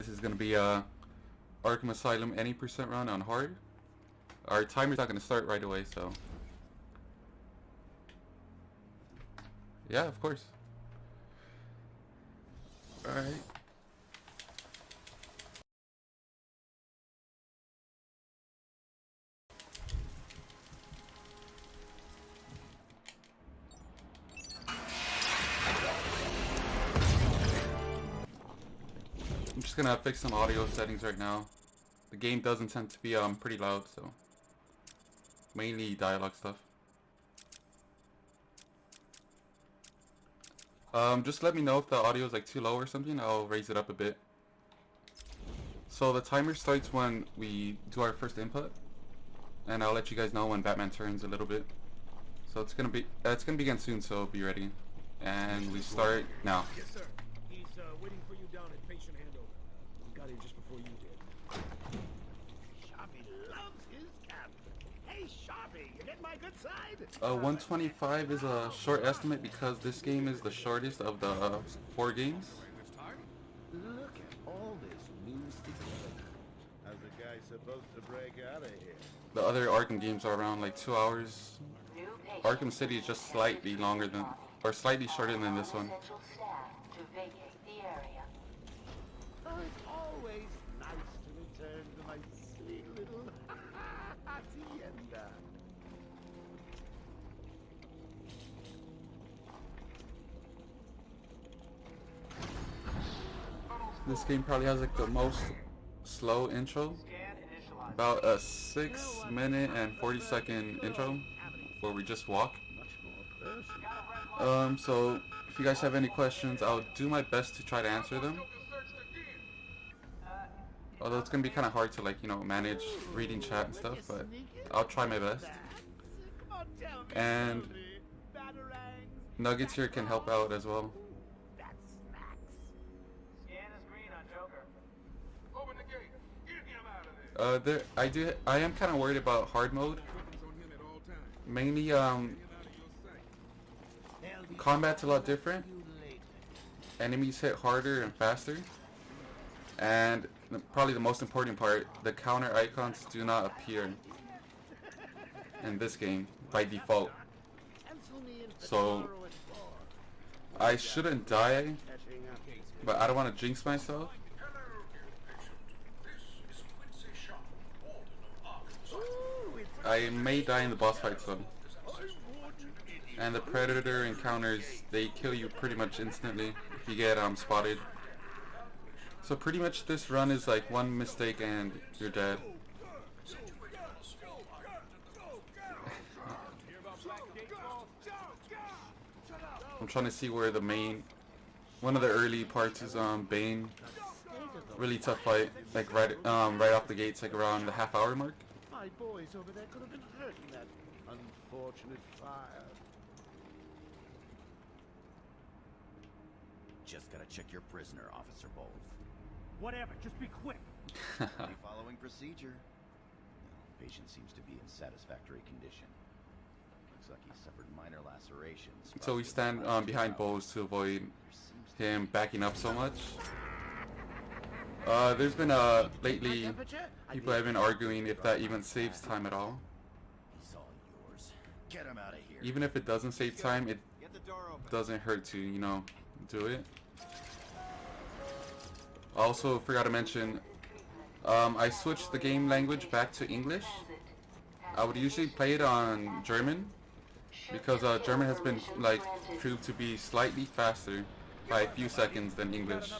This is gonna be Arkham Asylum any percent run on hard. Our timer's not gonna start right away, so yeah, of course. Alright. I'm just gonna fix some audio settings right now. The game does intend to be pretty loud, so mainly dialogue stuff. Just let me know if the audio is like too low or something. I'll raise it up a bit. So the timer starts when we do our first input, and I'll let you guys know when Batman turns a little bit. So it's gonna begin soon, so be ready. And we start now. Yes, sir. He's waiting for you down at patient handover. We got here just before you did. Sharpie loves his captain. Hey, Sharpie, you get my good side? 125 is a short estimate because this game is the shortest of the 4 games. Look at all this news together. How's the guy supposed to break out of here? The other Arkham games are around like 2 hours. Arkham City is just slightly longer than, or slightly shorter than this one. Oh, it's always nice to return to my sweet little hacienda. This game probably has like the most slow intro. About a 6-minute and 40-second intro where we just walk. So if you guys have any questions, I'll do my best to try to answer them. Although it's gonna be kind of hard to, like, you know, manage reading chat and stuff, but I'll try my best. And Nuggets here can help out as well. I am kind of worried about hard mode. Mainly, combat's a lot different. Enemies hit harder and faster. And probably the most important part, the counter icons do not appear in this game by default. So I shouldn't die, but I don't want to jinx myself. I may die in the boss fights though. And the Predator encounters, they kill you pretty much instantly if you get spotted. So pretty much this run is like one mistake and you're dead. I'm trying to see where the main, one of the early parts is Bane. Really tough fight, like right off the gates, like around the half-hour mark. My boys over there could have been hurt in that unfortunate fire. Just gotta check your prisoner, Officer Bowles. Whatever, just be quick. Be following procedure. No, patient seems to be in satisfactory condition. Looks like he suffered minor lacerations. So we stand behind Bowles to avoid him backing up so much. There's been lately people have been arguing if that even saves time at all. He's all yours. Get him out of here. Even if it doesn't save time, it doesn't hurt to, you know, do it. Also forgot to mention, I switched the game language back to English. I would usually play it on German because German has been like proved to be slightly faster by a few seconds than English.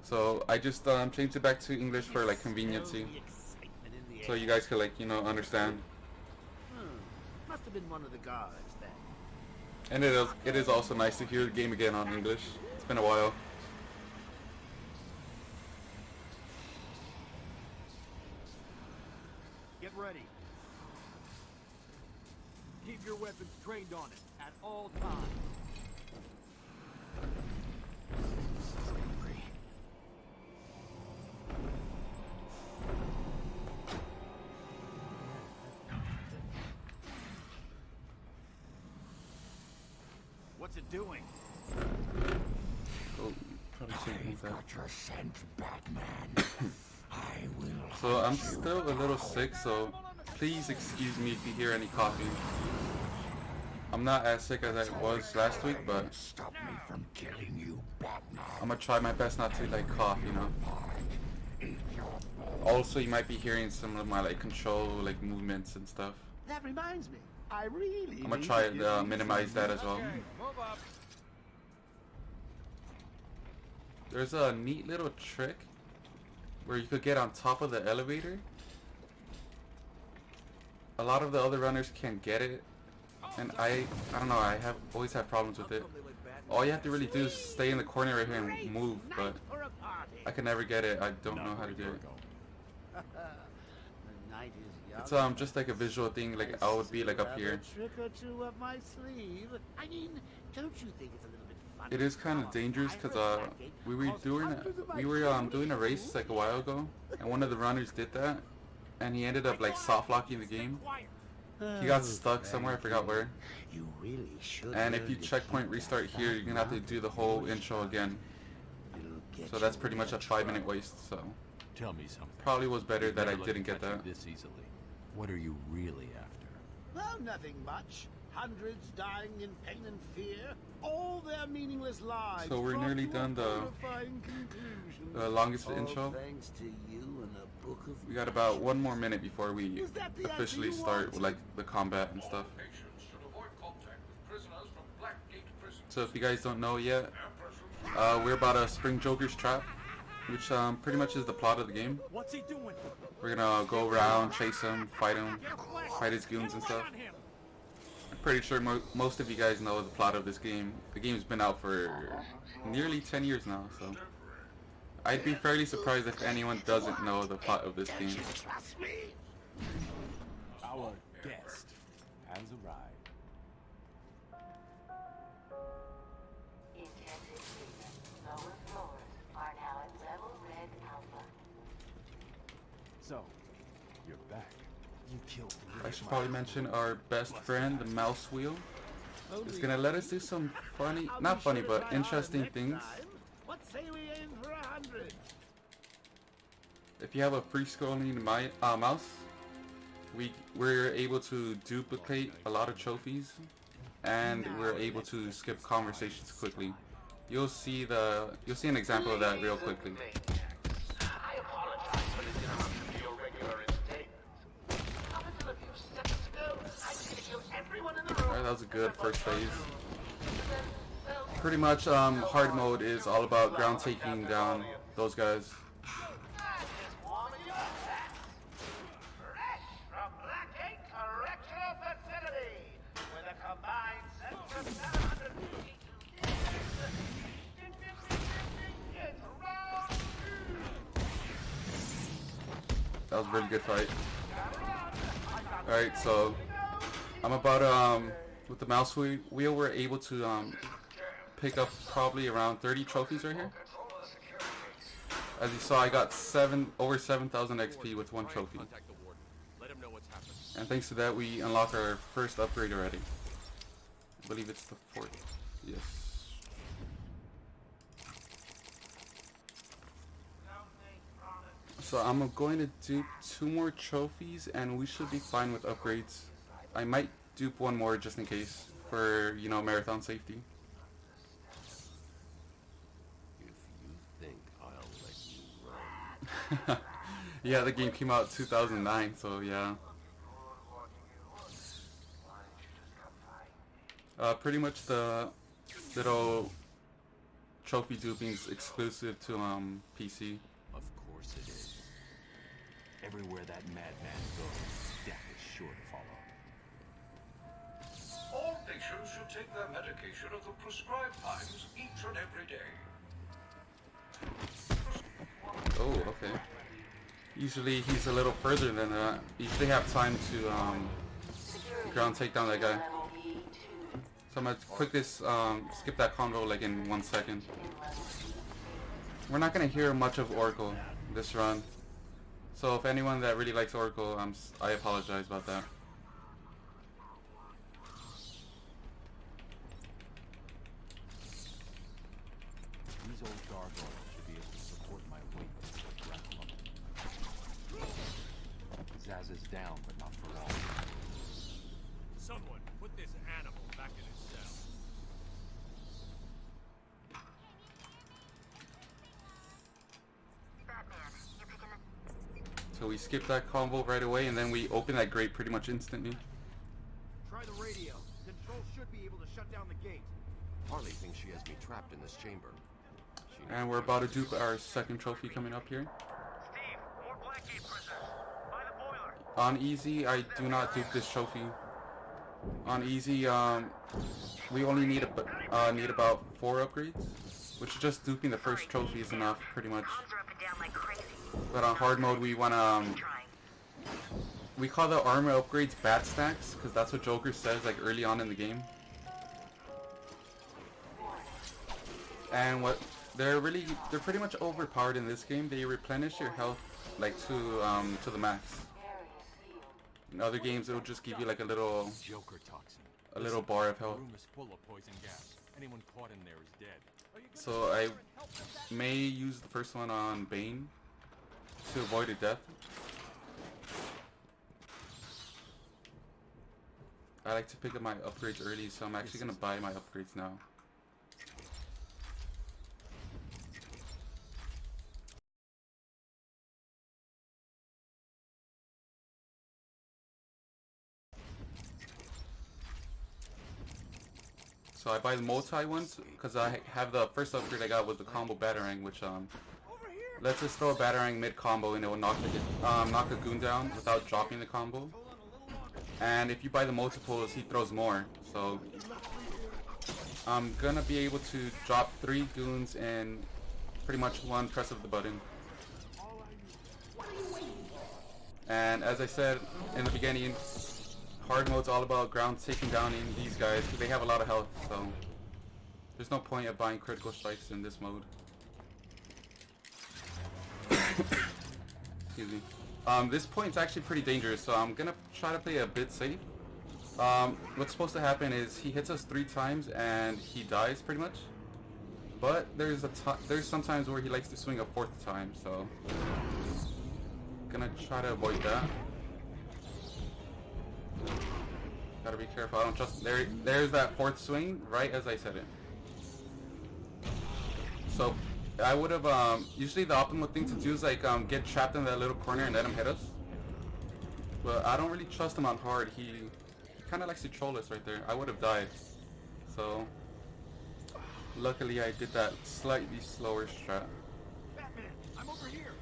So I just changed it back to English for like conveniency, so you guys could, like, you know, understand. Must have been one of the guards then. And it is also nice to hear the game again on English. It's been a while. Get ready. Keep your weapons trained on it at all times. What's it doing? Oh, Probably shouldn't think that. Got your scent, Batman. I will. So I'm still a little sick, so please excuse me if you hear any coughing. I'm not as sick as I was last week, but Stop me from killing you, Batman. I'm gonna try my best not to like cough, you know. Also, you might be hearing some of my like control like movements and stuff. That reminds me. I really. I'm gonna try to minimize that as well. Move up. There's a neat little trick where you could get on top of the elevator. A lot of the other runners can't get it, and I don't know. I have always had problems with it. All you have to really do is stay in the corner right here and move, but I can never get it. I don't know how to do it. The night is It's young. just like a visual thing. Like I would be like up here. A trick or two up my sleeve. I mean, don't you think it's a little bit funny? It is kind of dangerous because we were doing a race like a while ago, and one of the runners did that, and he ended up like soft locking the game. He got stuck somewhere, I forgot where. You really should. And if you checkpoint restart here, you're gonna have to do the whole intro again. So that's pretty much a 5-minute waste. So Tell me something. probably was better that I Never let didn't me get catch that. you this easily. What are you really after? Well, nothing much. Hundreds dying in pain and fear. All their meaningless lives. So we're brought nearly to a done the horrifying conclusion. longest All intro. thanks to you and a book of We got about 1 more minute before we Was that the officially answer you start with wanted? like the combat and stuff. So if you guys don't know yet, we're about a Spring Joker's trap, which pretty much is the plot of the game. What's he doing? We're gonna go around, chase him, fight his goons and stuff. I'm pretty sure most of you guys know the plot of this game. The game's been out for nearly 10 years now, so I'd be fairly surprised if anyone doesn't know the plot of this game. Trust me. Our guest has arrived. Intensive treatment. Lower floors are now at level red alpha. So, you're back. You killed I should probably mention our best friend, the mouse wheel, is gonna let us do some funny, not funny, but interesting things. What say we aim for 100? If you have a free scrolling mouse, we're able to duplicate a lot of trophies, and we're able to skip conversations quickly. You'll see an example of that real quickly. I apologize for this interruption to your regular entertainment. Up until a few seconds ago, I gave you everyone in the room. Alright, that was a good first phase. Pretty much, hard mode is all about ground taking down those guys. Fresh from Blackgate Correctional Facility, with a combined sense of 752 It's round two. That was a really good fight. Alright, so I'm about with the mouse wheel we're able to pick up probably around 30 trophies right here. As you saw, I got over 7,000 XP with one trophy. Contact the warden. Let him know what's happened. And thanks to that, we unlock our first upgrade already. I believe it's the 4th. Yes. So I'm going to dupe 2 more trophies, and we should be fine with upgrades. I might dupe 1 more just in case for, you know, marathon safety. If you think I'll let you run. Yeah, the game came out 2009, so yeah. Pretty much the little trophy duping's exclusive to PC. Of course it is. Everywhere that madman goes, death is sure to follow. All patients should take their medication at the prescribed times each and every day. Oh, okay. Usually he's a little further than that. Usually have time to ground take down that guy. So I'm gonna quickly skip that convo like in 1 second. We're not gonna hear much of Oracle this run. So if anyone that really likes Oracle, I apologize about that. These old dark down, but not for long. Someone put this animal back in his cell. So we skip that combo right away, and then we open that grate pretty much instantly. Try the radio. Control should be able to shut down the gate. Harley thinks she has me trapped in this chamber. And we're about to dupe our second trophy coming up here. Steve, more Blackgate prisoners. By the boiler. On easy, I do not dupe this trophy. On easy, we only need about 4 upgrades, which just duping the first trophy is enough, pretty much. Bombs are up and down like crazy. But on hard mode, we want to Trying. we call the armor upgrades bat stacks, because that's what Joker says like early on in the game. And what they're pretty much overpowered in this game. They replenish your health like to the max. In other games, it'll just give you like a little Joker toxin. bar of health. The room is full of poison gas. Anyone caught in there is dead. So I may use the first one on Bane to avoid a death. I like to pick up my upgrades early, so I'm actually gonna buy my upgrades now. So I buy the multi ones because I have the first upgrade I got was the combo batarang, which lets us throw a batarang mid combo and it will knock a goon down without dropping the combo. And if you buy the multiples, he throws more. So I'm gonna be able to drop 3 goons in pretty much one press of the button. And as I said in the beginning, hard mode's all about ground taking down these guys because they have a lot of health, so there's no point of buying critical strikes in this mode. Excuse me. This point's actually pretty dangerous, so I'm gonna try to play a bit safe. What's supposed to happen is he hits us 3 times and he dies pretty much. But there's some times where he likes to swing a 4th time, so gonna try to avoid that. Gotta be careful. I don't trust. There's that 4th swing right as I said it. So I would have usually the optimal thing to do is like get trapped in that little corner and let him hit us. But I don't really trust him on hard. He kind of likes to troll us right there. I would have died. So luckily I did that slightly slower strat. Batman, I'm over here.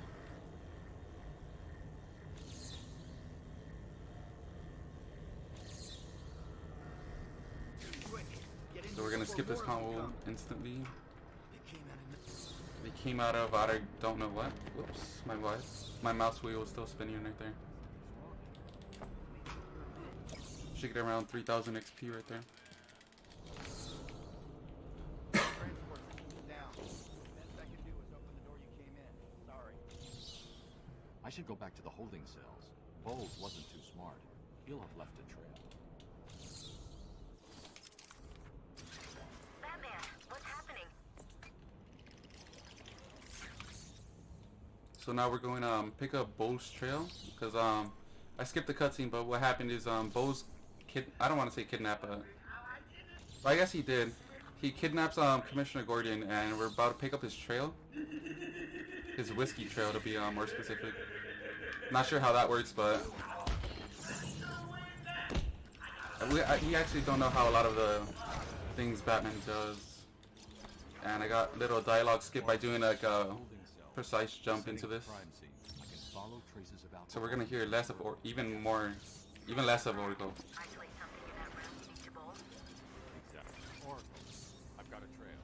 So we're gonna skip this combo instantly. They came out of I don't know what. Whoops, my mouse wheel was still spinning right there. Should get around 3,000 XP right there. I should go back to the holding cells. Bowles wasn't too smart. He'll have left a trail. Batman, what's happening? So now we're going to pick up Bowles' trail because I skipped the cutscene, but what happened is Bowles I don't want to say kidnap, but I guess he did. He kidnaps Commissioner Gordon, and we're about to pick up his trail, his whiskey trail to be more specific. Not sure how that works, but we actually don't know how a lot of the things Batman does. And I got little dialogue skip by doing like a precise jump into this. So we're gonna hear less of even less of Oracle. Isolate something in that room leading to Bowles? Exactly. Or I've got a trail.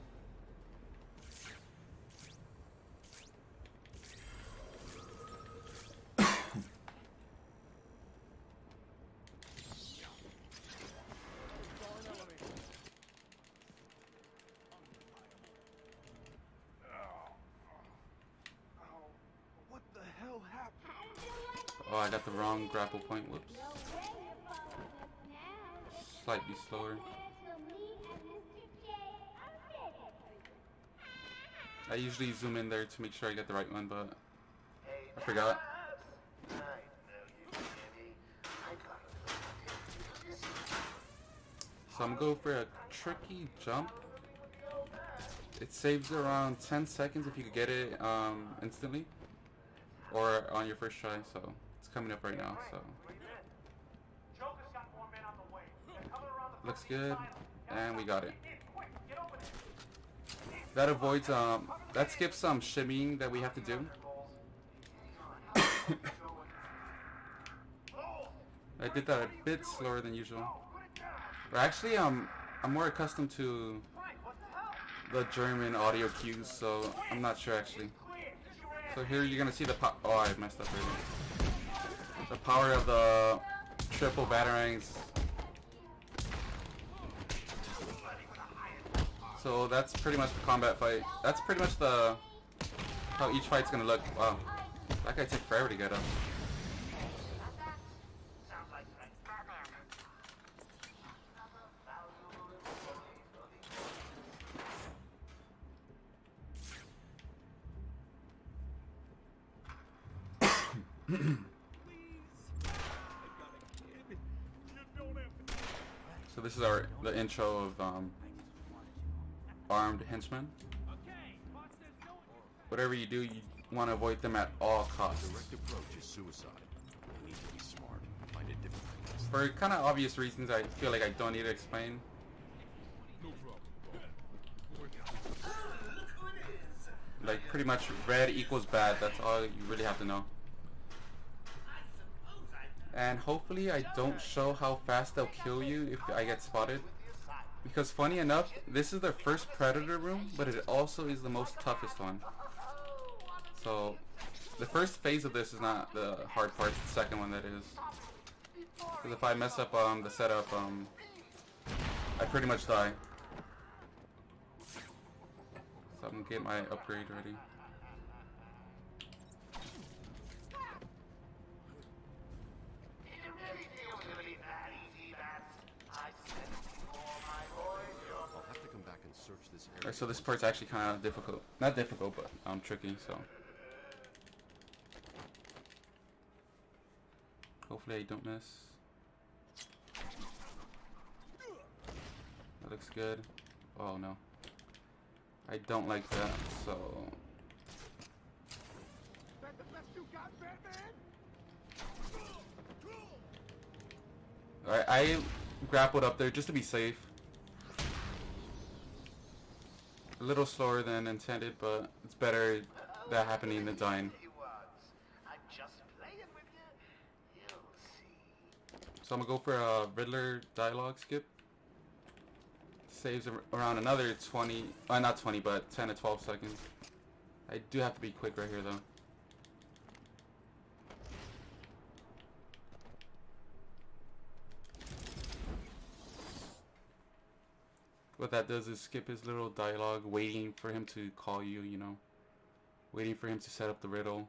What the hell happened? Oh, I got the wrong grapple point. Whoops. Slightly slower. I usually zoom in there to make sure I get the right one, but I forgot. I know you, Kitty. So I'm going for a tricky jump. It saves around 10 seconds if you could get it instantly, or on your first try. So it's coming up right now. So looks good, and we got it. That avoids that skips some shimmying that we have to do. I did that a bit slower than usual. But actually, I'm more accustomed to the German audio cues, so I'm not sure actually. So here you're gonna see the oh, I messed up already. The power of the triple batarangs. So that's pretty much the combat fight. That's pretty much the how each fight's gonna look. Wow, that guy took forever to get up. So this is the intro of armed henchmen. Whatever you do, you want to avoid them at all costs. Direct approach is suicide. You need to be smart. Find a different place. For kind of obvious reasons, I feel like I don't need to explain. Like pretty much red equals bad. That's all you really have to know. And hopefully I don't show how fast they'll kill you if I get spotted. Because funny enough, this is the first Predator room, but it also is the most toughest one. So the first phase of this is not the hard part, it's the second one that is. Because if I mess up the setup, I pretty much die. So I'm gonna get my upgrade ready. Alright, so this part's actually kind of difficult. Not difficult, but tricky, so. Hopefully I don't miss. That looks good. Oh no. I don't like that, so. Alright, I grappled up there just to be safe. A little slower than intended, but it's better that happening than dying. So I'm gonna go for a Riddler dialogue skip. Saves around another 20, not 20, but 10 to 12 seconds. I do have to be quick right here though. What that does is skip his little dialogue, waiting for him to call you, you know. Waiting for him to set up the riddle.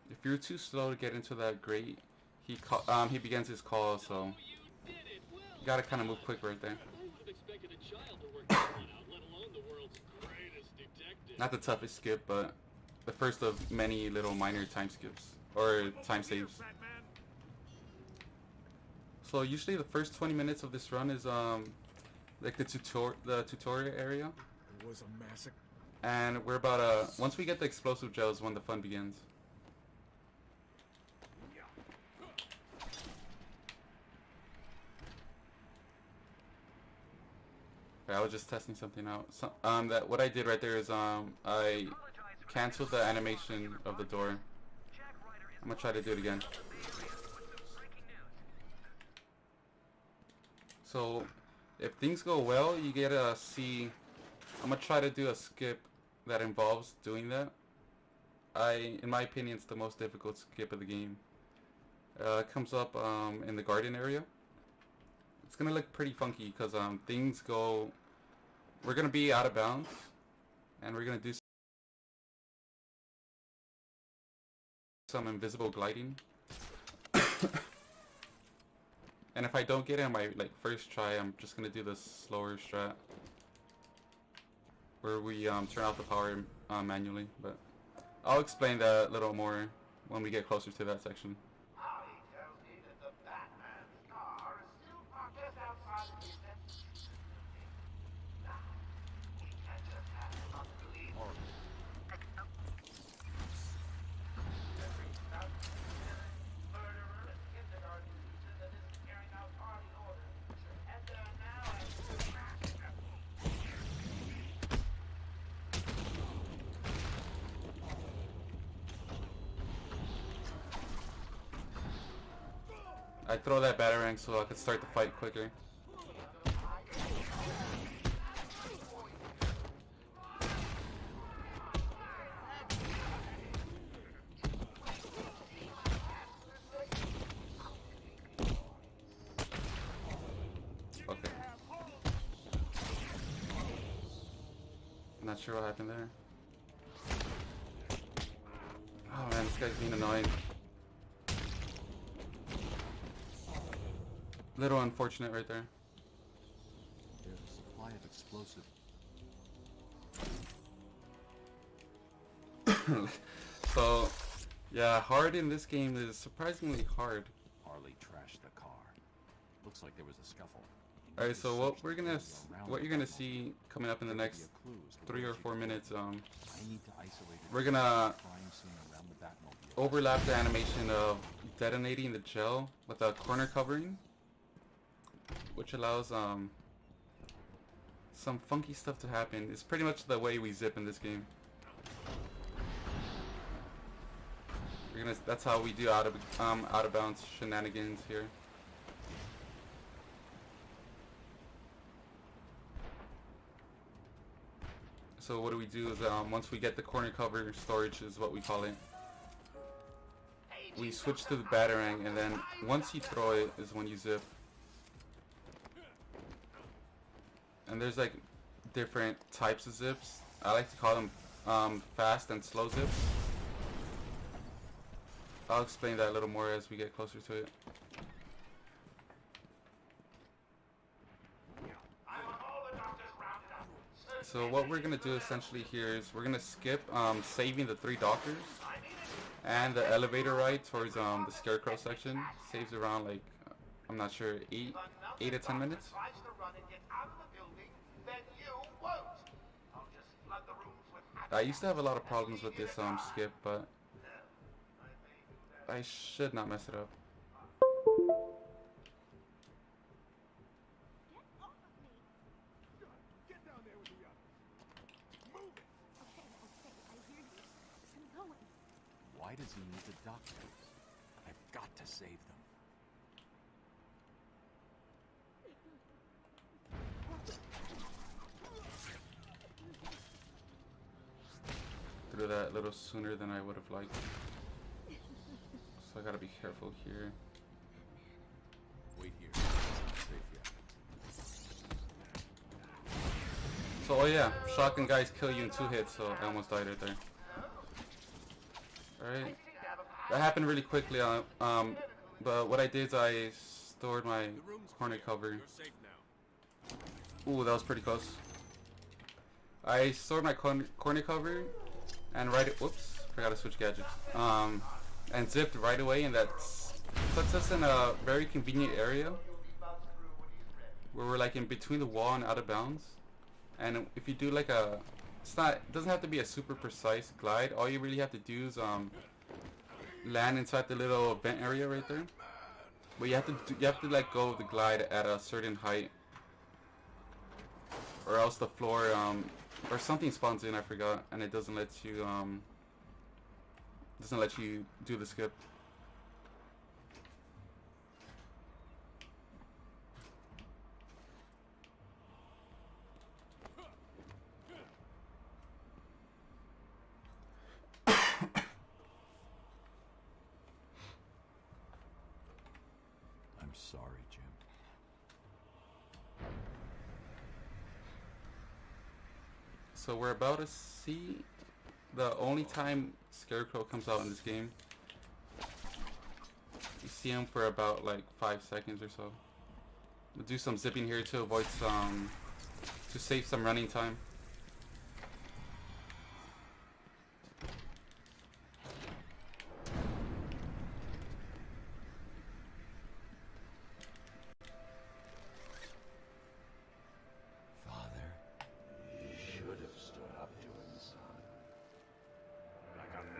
If you're too slow to get into that grate, he begins his call, so you gotta kind of move quick right there. Not the toughest skip, but the first of many little minor time skips or time saves. So usually the first 20 minutes of this run is like the tutorial area. It was a massacre. And we're about once we get the explosive gels, when the fun begins. Okay, I was just testing something out. So, what I did right there is I canceled the animation of the door. I'm gonna try to do it again. So, if things go well, you get to see. I'm gonna try to do a skip that involves doing that. In my opinion, it's the most difficult skip of the game. It comes up in the garden area. It's gonna look pretty funky because things go. We're gonna be out of bounds, and we're gonna do some invisible gliding. And if I don't get it on my first try, I'm just gonna do the slower strat, where we turn off the power manually. But I'll explain that a little more when we get closer to that section. I throw that batarang so I can start the fight quicker. Okay. Not sure what happened there. Oh man, this guy's being annoying. Little unfortunate right there. There's a supply of explosive. So, yeah, hard in this game is surprisingly hard. Harley trashed the car. Looks like there was a scuffle. All right, so what you're gonna see coming up in the next 3 or 4 minutes, I need to isolate we're gonna crime scene around the Batmobile. overlap the animation of detonating the gel with a corner covering, which allows some funky stuff to happen. It's pretty much the way we zip in this game. That's how we do out of bounds shenanigans here. So what do is once we get the corner cover, storage is what we call it, we switch to the batarang, and then once you throw it is when you zip. And there's like different types of zips. I like to call them fast and slow zips. I'll explain that a little more as we get closer to it. So what we're gonna do essentially here is we're gonna skip saving the 3 doctors and the elevator ride towards the Scarecrow section. Saves around like I'm not sure 8 to 10 minutes. I used to have a lot of problems with this skip, but I should not mess it up. Why does he need the doctors? I've got to save them. Through that a little sooner than I would have liked. So I gotta be careful here. Wait here. It's not safe yet. So oh yeah, shotgun guys kill you in 2 hits, so I almost died right there. Alright. That happened really quickly, but what I did is I stored my corner cover. Ooh, that was pretty close. I stored my corner cover and whoops, forgot to switch gadgets. And zipped right away, and that puts us in a very convenient area where we're like in between the wall and out of bounds. And if you do like it doesn't have to be a super precise glide. All you really have to do is land inside the little vent area right there. But you have to let go of the glide at a certain height, or else the floor or something spawns in, I forgot, and it doesn't let you do the skip. I'm sorry, Jim. So we're about to see the only time Scarecrow comes out in this game. You see him for about like 5 seconds or so. We'll do some zipping here to avoid to save some running time.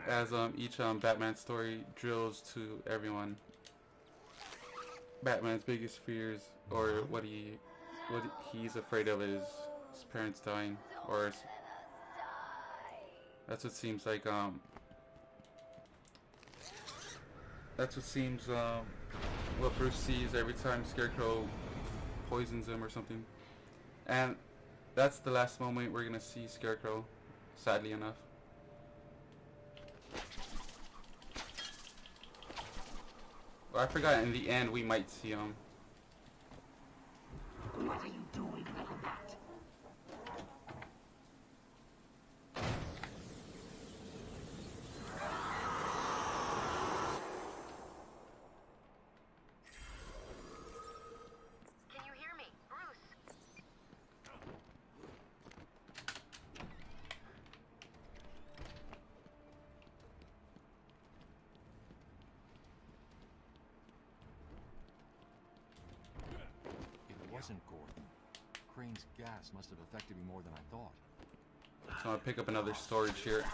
As each Batman story drills to everyone Batman's biggest fears, or what he's afraid of, is his parents dying, or that's what seems like what Bruce sees every time Scarecrow poisons him or something. And that's the last moment we're gonna see Scarecrow, sadly enough. Well, I forgot, in the end we might see him. What are you doing, little bat? Can you hear me? Bruce? It wasn't Gordon. Crane's gas must have affected me more than I thought. So I'll pick up another storage here.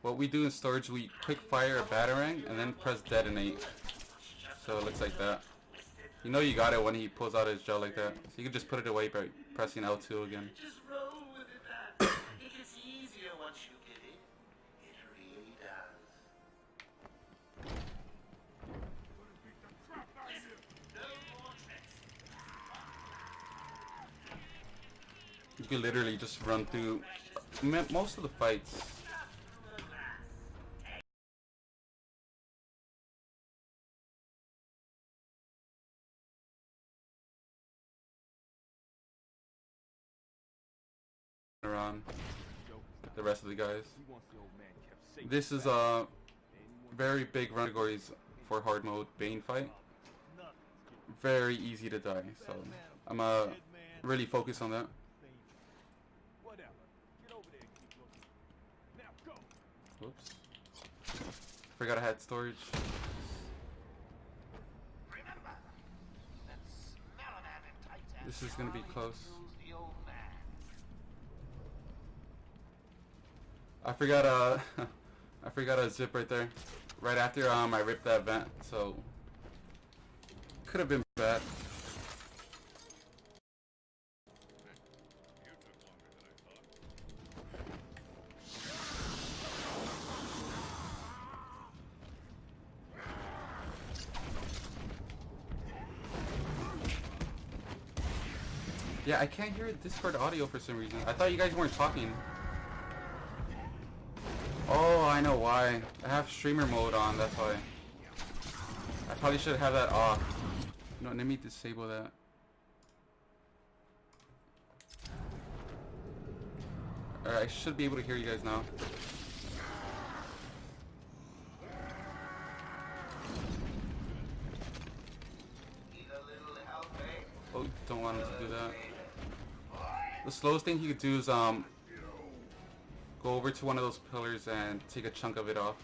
What we do in storage, we quick fire a batarang and then press detonate. So it looks like that. You know you got it when he pulls out his gel like that. So you can just put it away by pressing L2 again. Just roll with it, bat. It gets easier once you get in. It really does. No more tricks. You can literally just run through most of the fights. Around the rest of the guys. This is a very big run categories for hard mode Bane fight. Very easy to die, so I'm really focused on that. Whoops. Forgot I had storage. This is gonna be close. I forgot I forgot a zip right there. Right after I ripped that vent, so could have been bad. Yeah, I can't hear Discord audio for some reason. I thought you guys weren't talking. Oh, I know why. I have streamer mode on, that's why. I probably should have that off. No, let me disable that. Alright, I should be able to hear you guys now. Oh, don't want him to do that. The slowest thing he could do is go over to one of those pillars and take a chunk of it off.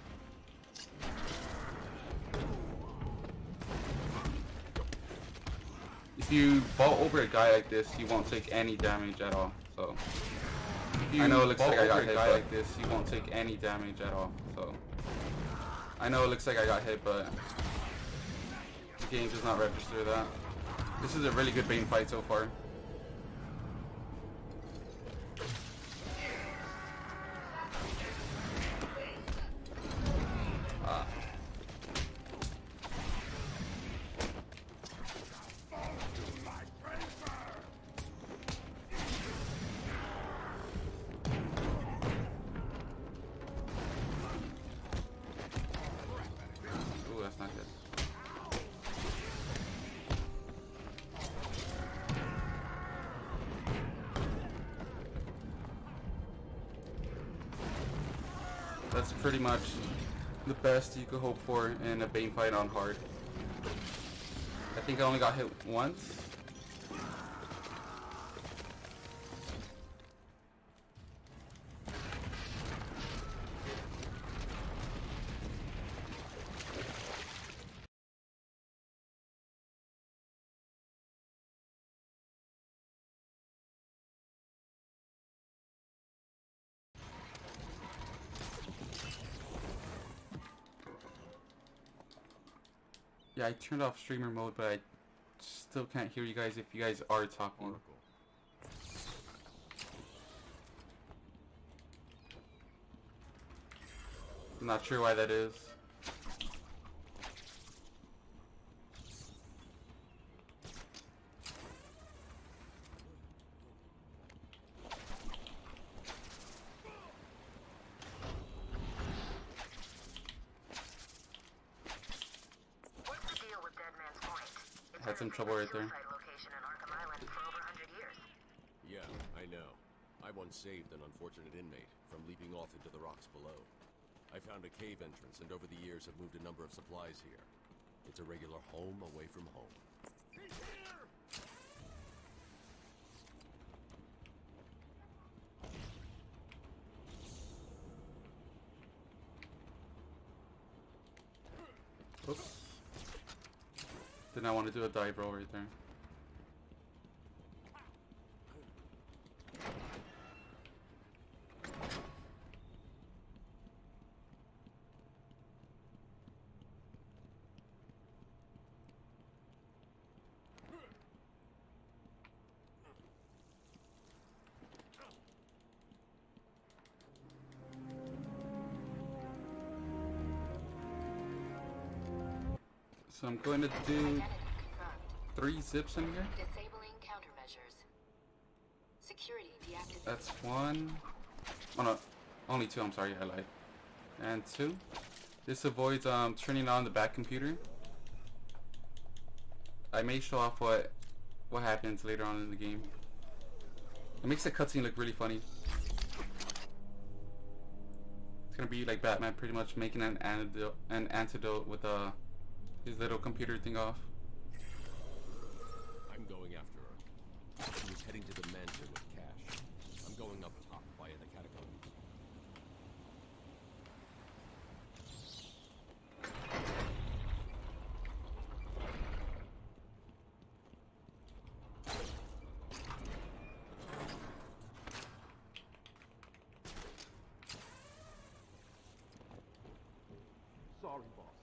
If you vault over a guy like this, you won't take any damage at all. So I know it looks like I got hit, but like this, you won't take any damage at all. So I know it looks like I got hit, but the game does not register that. This is a really good Bane fight so far. Ooh, that's not good. That's pretty much the best you could hope for in a Bane fight on hard. I think I only got hit once. Yeah, I turned off streamer mode, but I still can't hear you guys if you guys are talking. I'm not sure why that is. some trouble right there. Suicide location in Arkham Island for over 100 years. Yeah, I know. I once saved an unfortunate inmate from leaping off into the rocks below. I found a cave entrance and over the years have moved a number of supplies here. It's a regular home away from home. Oops. Did not want to do a dive roll right there. So I'm going to do Identity confirmed. 3 zips in here. Disabling countermeasures. Security deactivated. That's 1. Oh no, only 2. I'm sorry, I lied. And 2. This avoids turning on the back computer. I may show off what happens later on in the game. It makes the cutscene look really funny. It's gonna be like Batman pretty much making an antidote with his little computer thing off. I'm going after her. She was heading to the mansion with cash. I'm going up top via the catacombs. Sorry, boss.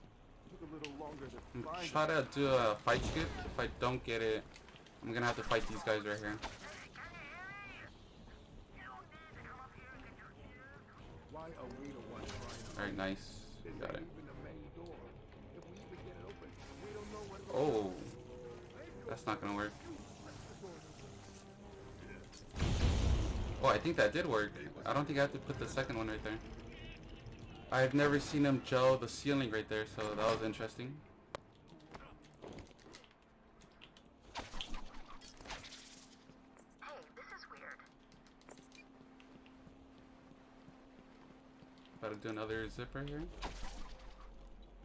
Took a little longer to find. Try to do a fight skip. If I don't get it, I'm gonna have to fight these guys right here. Why are we the ones trying? Alright, nice. Got it. Even the main door. If we even get it open, we don't know what. Oh, that's not gonna work. Oh, I think that did work. I don't think I have to put the second one right there. I've never seen him gel the ceiling right there, so that was interesting. Hey, this is weird. About to do another zip right here.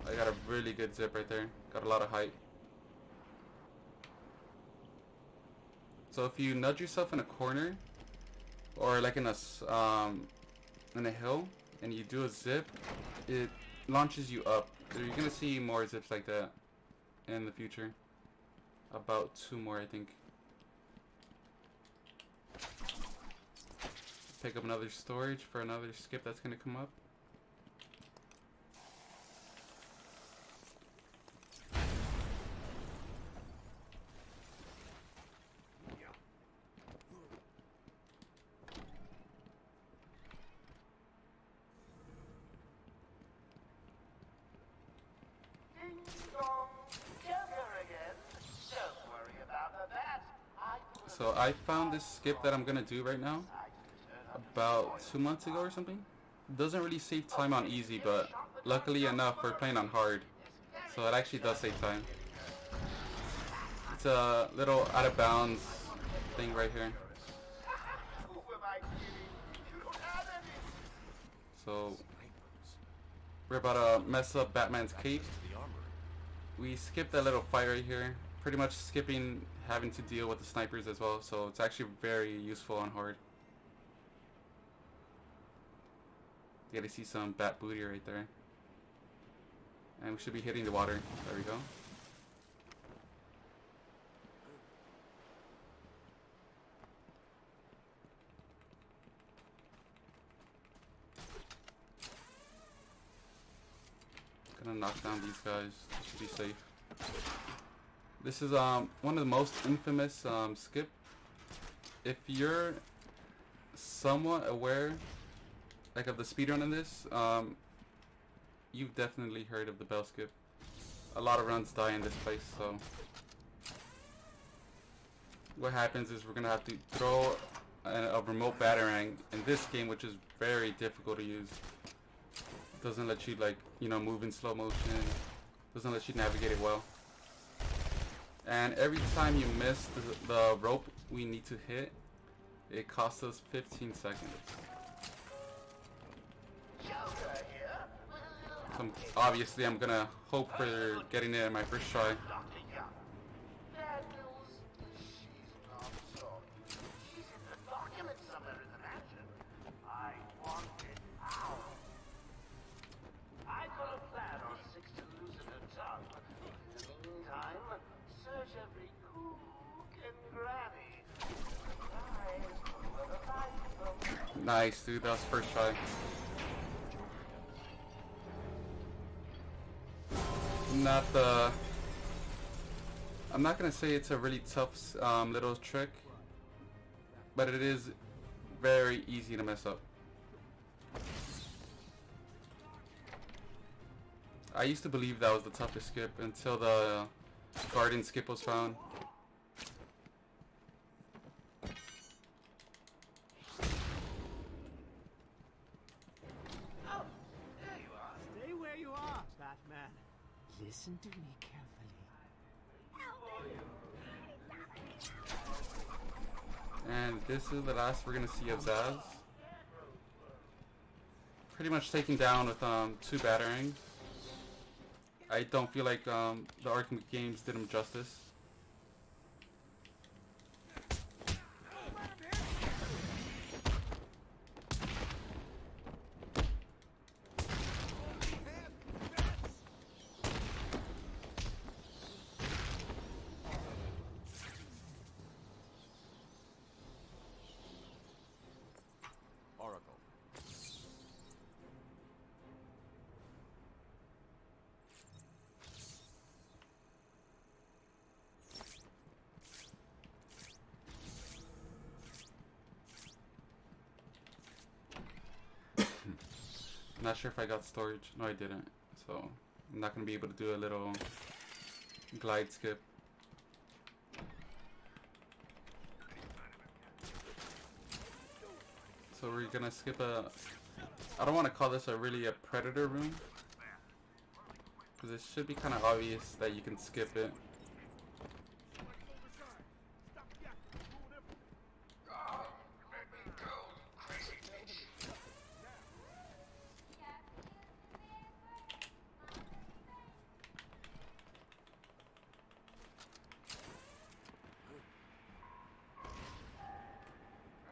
I got a really good zip right there. Got a lot of height. So if you nudge yourself in a corner, or like in a hill, and you do a zip, it launches you up. So you're gonna see more zips like that in the future. About 2 more, I think. Pick up another storage for another skip that's gonna come up. Ding dong. Joker again. Don't worry about the bat. So I found this skip that I'm gonna do right now about 2 months ago or something. Doesn't really save time on easy, but luckily enough we're playing on hard, so it actually does save time. It's a little out of bounds thing right here. Who am I kidding? You don't have any. So we're about to mess up Batman's cape. The armory. We skipped that little fight right here, pretty much skipping having to deal with the snipers as well, so it's actually very useful on hard. You gotta see some bat booty right there. And we should be hitting the water. There we go. Gonna knock down these guys to be safe. This is one of the most infamous skip. If you're somewhat aware like of the speedrun in this, you've definitely heard of the bell skip. A lot of runs die in this place, so what happens is we're gonna have to throw a remote batarang in this game, which is very difficult to use. Doesn't let you, like, you know, move in slow motion. Doesn't let you navigate it well. And every time you miss the rope we need to hit, it costs us 15 seconds. So obviously I'm gonna hope for getting it in my first try. Bad news. She's not sorry. She's in the document somewhere in the mansion. I want it out. I got a plan on Six to loosen her tongue. In the meantime, search every cook and granny. Surprise, whoever finds them. Nice, dude. That was first try. Not the. I'm not gonna say it's a really tough little trick, but it is very easy to mess up. I used to believe that was the toughest skip until the garden skip was found. Oh, there you are. Stay where you are, Batman. Listen to me carefully. And this is the last we're gonna see of Zaz. Pretty much taken down with 2 batarangs. I don't feel like the Arkham games did him justice. Oracle. Not sure if I got storage. No, I didn't. So I'm not gonna be able to do a little glide skip. So we're gonna skip a. I don't want to call this a predator room, because it should be kind of obvious that you can skip it.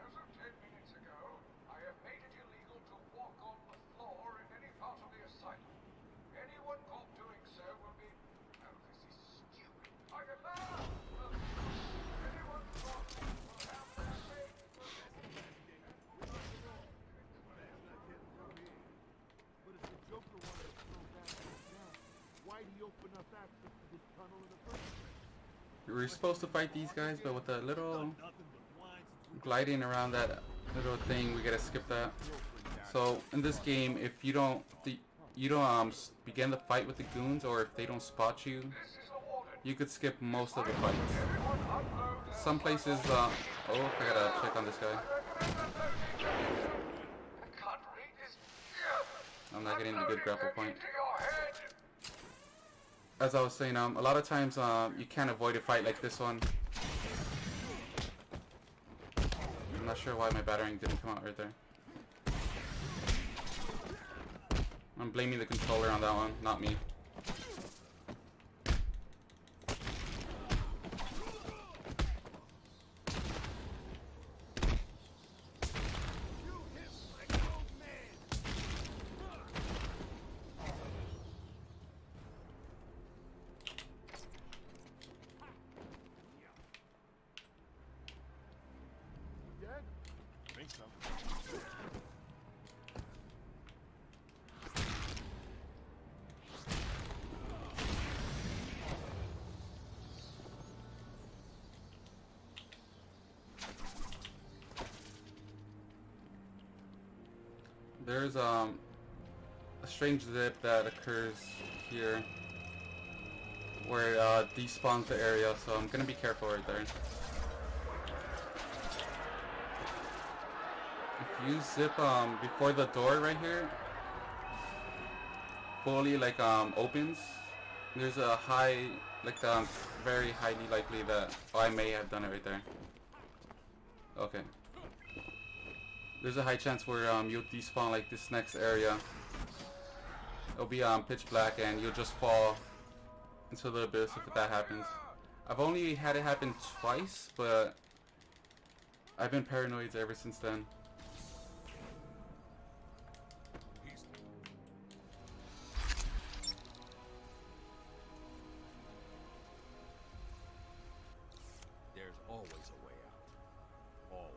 As of 10 minutes ago, I have made it illegal to walk on the floor in any part of the asylum. Anyone caught doing so will be... Oh, this is stupid. I can laugh! Anyone caught will have the same... But if the Joker wanted to throw Batman down, why'd he open up access to this tunnel in the first place? We were supposed to fight these guys, but with a little gliding around that little thing, we gotta skip that. So in this game, if you don't begin the fight with the goons, or if they don't spot you, you could skip most of the fights. Some places, oh, I gotta check on this guy. I'm not getting a good grapple point. As I was saying, a lot of times you can't avoid a fight like this one. I'm not sure why my battering didn't come out right there. I'm blaming the controller on that one, not me. There's a strange zip that occurs here where it despawns the area, so I'm gonna be careful right there. If you zip before the door right here fully opens, there's a high Like, very highly likely that I may have done it right there. Okay. There's a high chance where you'll despawn like this next area. It'll be pitch black and you'll just fall into the abyss if that happens. I've only had it happen twice, but I've been paranoid ever since then. There's always a way out. Always.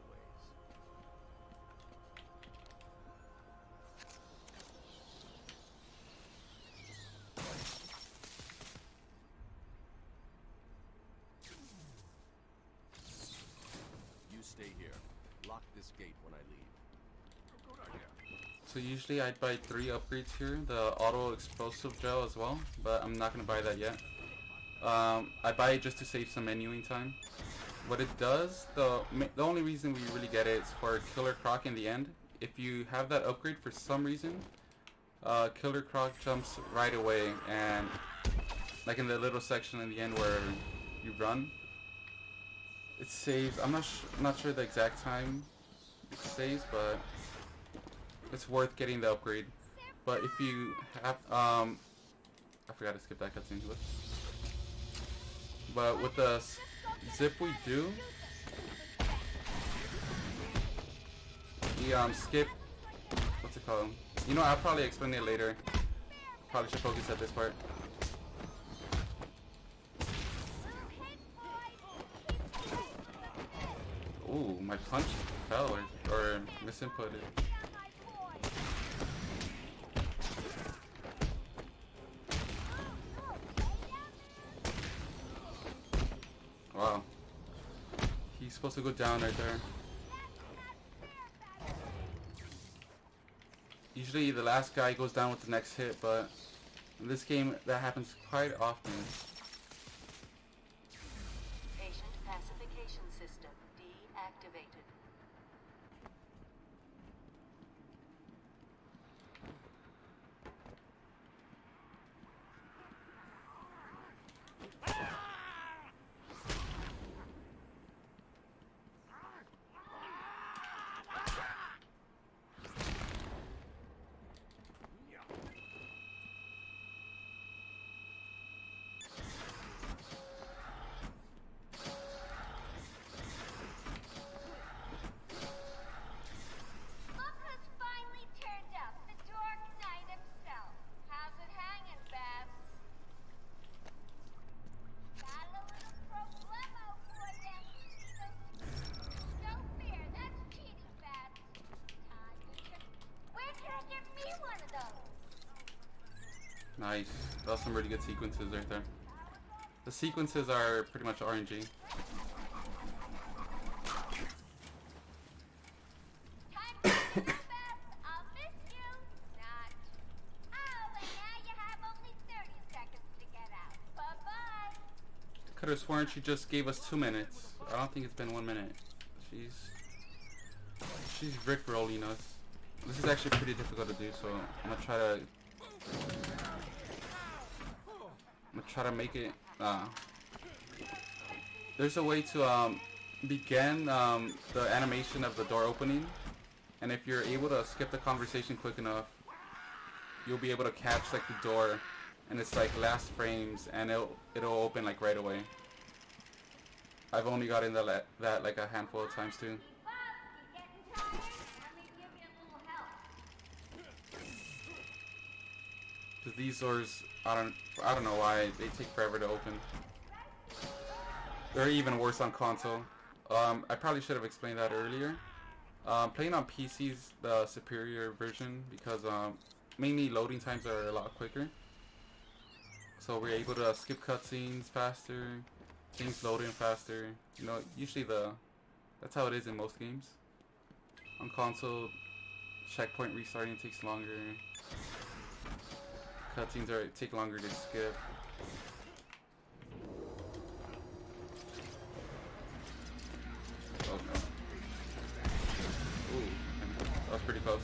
You stay here. Lock this gate when I leave. Good idea. So usually I'd buy 3 upgrades here, the auto explosive gel as well, but I'm not gonna buy that yet. I buy it just to save some menuing time. What it does, the only reason we really get it is for Killer Croc in the end. If you have that upgrade for some reason, Killer Croc jumps right away, and like in the little section in the end where you run, it saves. I'm not sure the exact time it saves, but it's worth getting the upgrade. But if you have, I forgot to skip that cutscene. But with the zip we do, we skip, what's it called? You know, I'll probably explain it later. Probably should focus at this part. Ooh, my punch fell or misinputted. Wow. He's supposed to go down right there. Usually the last guy goes down with the next hit, but in this game that happens quite often. Patient pacification system deactivated. Nice. That's some really good sequences right there. The sequences are pretty much RNG. Could have sworn she just gave us 2 minutes. I don't think it's been 1 minute. She's rickrolling us. This is actually pretty difficult to do, so I'm gonna try to make it. There's a way to begin the animation of the door opening, and if you're able to skip the conversation quick enough, you'll be able to catch like the door, and it's like last frames, and it'll open like right away. I've only gotten that like a handful of times too. Cause these doors, I don't know why they take forever to open. They're even worse on console. I probably should have explained that earlier. Playing on PC's the superior version because mainly loading times are a lot quicker. So we're able to skip cutscenes faster, things load in faster. You know, usually that's how it is in most games. On console, checkpoint restarting takes longer. Cutscenes take longer to skip. Oh no. Ooh, that was pretty close.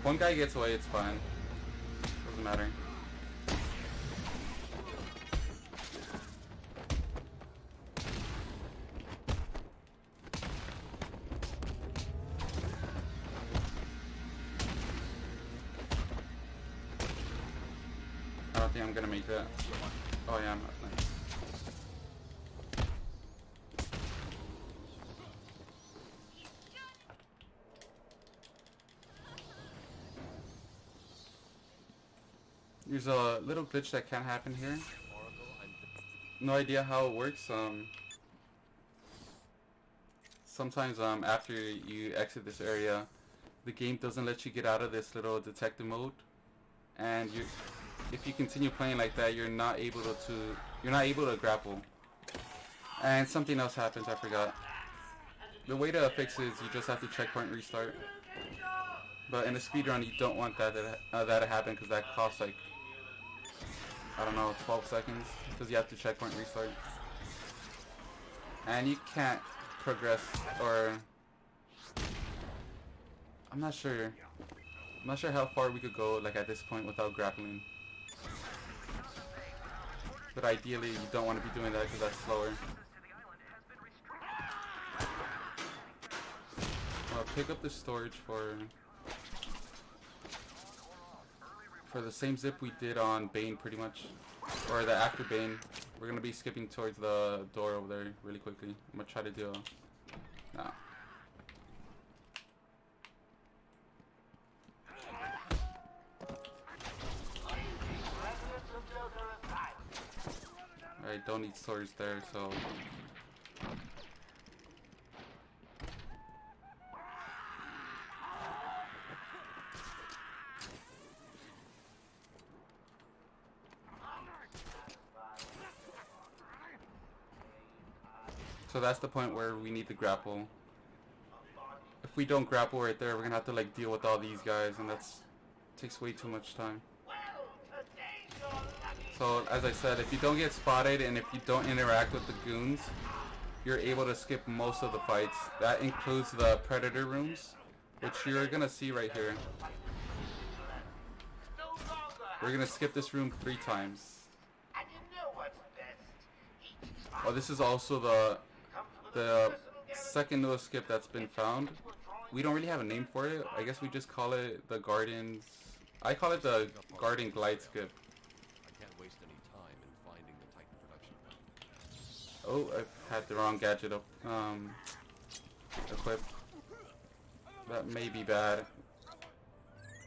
one guy gets away, it's fine. Doesn't matter. I don't think I'm gonna make that. Oh yeah, I'm not. Nice. There's a little glitch that can happen here. No idea how it works. Sometimes after you exit this area, the game doesn't let you get out of this little detective mode, and if you continue playing like that, you're not able to grapple. And something else happens. I forgot. The way to fix it is you just have to checkpoint restart. But in a speedrun, you don't want that to happen because that costs like, I don't know, 12 seconds because you have to checkpoint restart. And you can't progress, or I'm not sure how far we could go like at this point without grappling. But ideally, you don't want to be doing that because that's slower. I'll pick up the storage for the same zip we did on Bane, pretty much, or the after Bane. We're gonna be skipping towards the door over there really quickly. I'm gonna try to do a I don't need swords there, so that's the point where we need to grapple. If we don't grapple right there, we're gonna have to like deal with all these guys, and takes way too much time. So as I said, if you don't get spotted and if you don't interact with the goons, you're able to skip most of the fights. That includes the predator rooms, which you're gonna see right here. We're gonna skip this room 3 times. Oh, this is also the second newest skip that's been found. We don't really have a name for it. I guess we just call it the Guardians. I call it the Guardian Glide skip. I can't waste any time in finding the Titan production. Oh, I've had the wrong gadget up, equipped. That may be bad.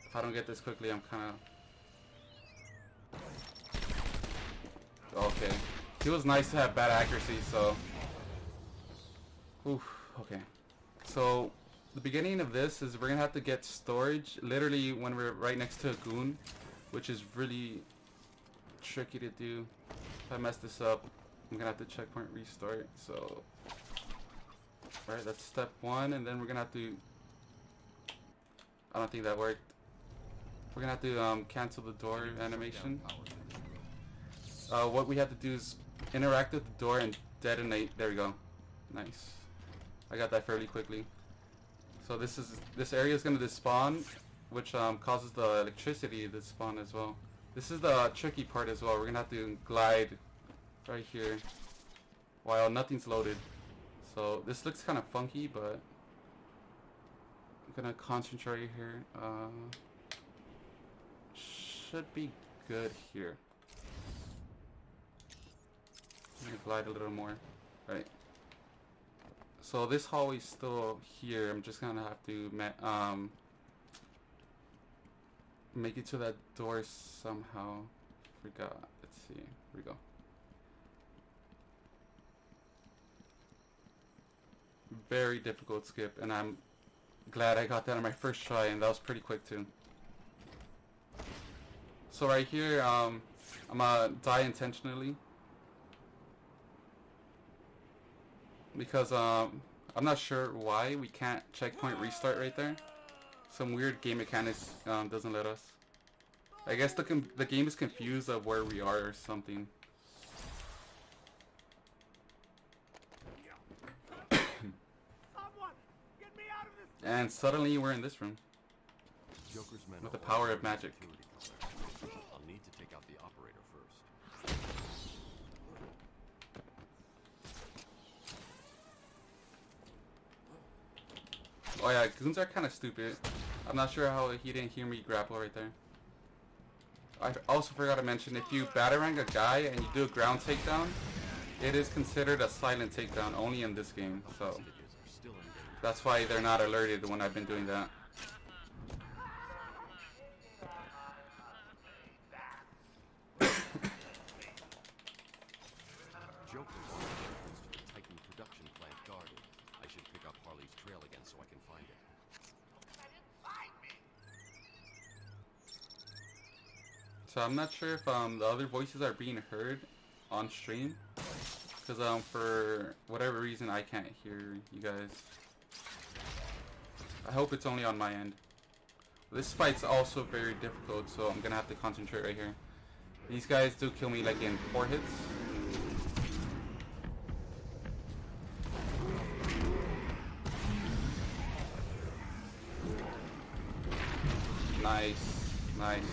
If I don't get this quickly, I'm kind of... Okay. It was nice to have bad accuracy, so... Oof, okay. So, the beginning of this is we're gonna have to get storage literally when we're right next to a goon, which is really tricky to do. If I mess this up, I'm gonna have to checkpoint restart, so... Alright, that's step 1, and then we're gonna have to... I don't think that worked. We're gonna have to cancel the door animation. What we have to do is interact with the door and detonate. There we go. Nice. I got that fairly quickly. So this area is gonna despawn, which causes the electricity to spawn as well. This is the tricky part as well. We're gonna have to glide right here while nothing's loaded. So this looks kind of funky, but I'm gonna concentrate here. Should be good here. I'm gonna glide a little more. Right. So this hallway's still here. I'm just gonna have to make it to that door somehow. Forgot. Let's see. Here we go. Very difficult skip, and I'm glad I got that on my first try, and that was pretty quick too. So right here, I'm gonna die intentionally. Because I'm not sure why we can't checkpoint restart right there. Some weird game mechanics doesn't let us. I guess the game is confused of where we are or something. Someone, get me out of this. And suddenly we're in this room. Joker's men With the power of magic. I'll need to take out the operator first. Oh yeah, goons are kind of stupid. I'm not sure how he didn't hear me grapple right there. I also forgot to mention, if you batarang a guy and you do a ground takedown, it is considered a silent takedown only in this game. So that's why they're not alerted when I've been doing that. Joker wants reference to the Titan production plant guarded. I should pick up Harley's trail again so I can find it. So I'm not sure if the other voices are being heard on stream, because for whatever reason I can't hear you guys. I hope it's only on my end. This fight's also very difficult, so I'm gonna have to concentrate right here. These guys do kill me like in 4 hits. Nice, nice.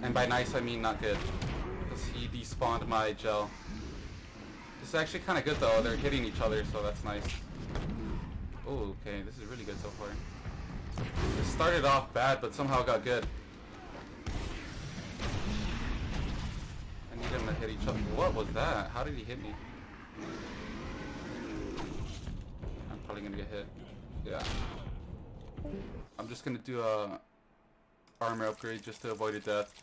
And by nice I mean not good, because he despawned my gel. This is actually kind of good though, they're hitting each other, so that's nice. Oh, okay, this is really good so far. It started off bad, but somehow got good. I need them to hit each other. What was that? How did he hit me? I'm probably gonna get hit. Yeah. I'm just gonna do a armor upgrade just to avoid a death.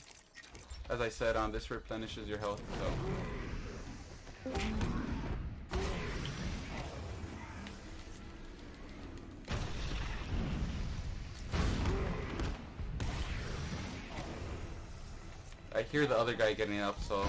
As I said, this replenishes your health, so. I hear the other guy getting up, so.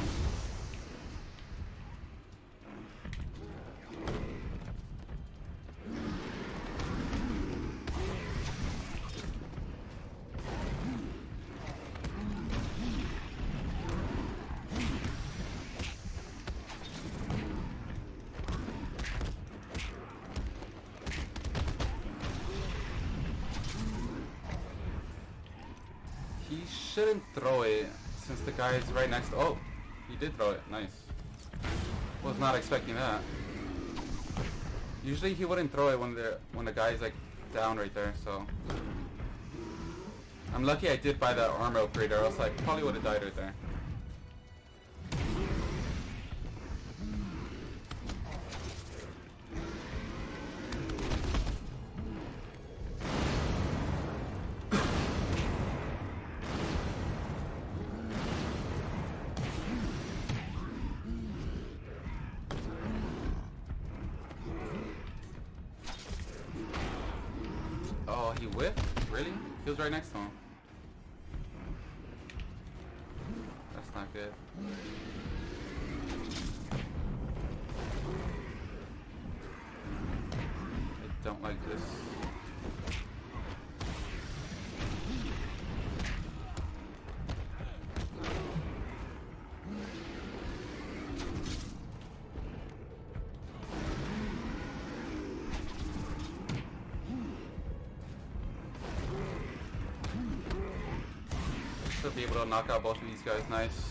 He shouldn't throw it since the guy is right next to. Oh, he did throw it. Nice. Was not expecting that. Usually he wouldn't throw it when the guy's like down right there. So I'm lucky I did buy that armor upgrade, or else I probably would have died right there. Oh, he whiffed? Really? He was right next to him. That's not good. I don't like this. Should be able to knock out both of these guys. Nice.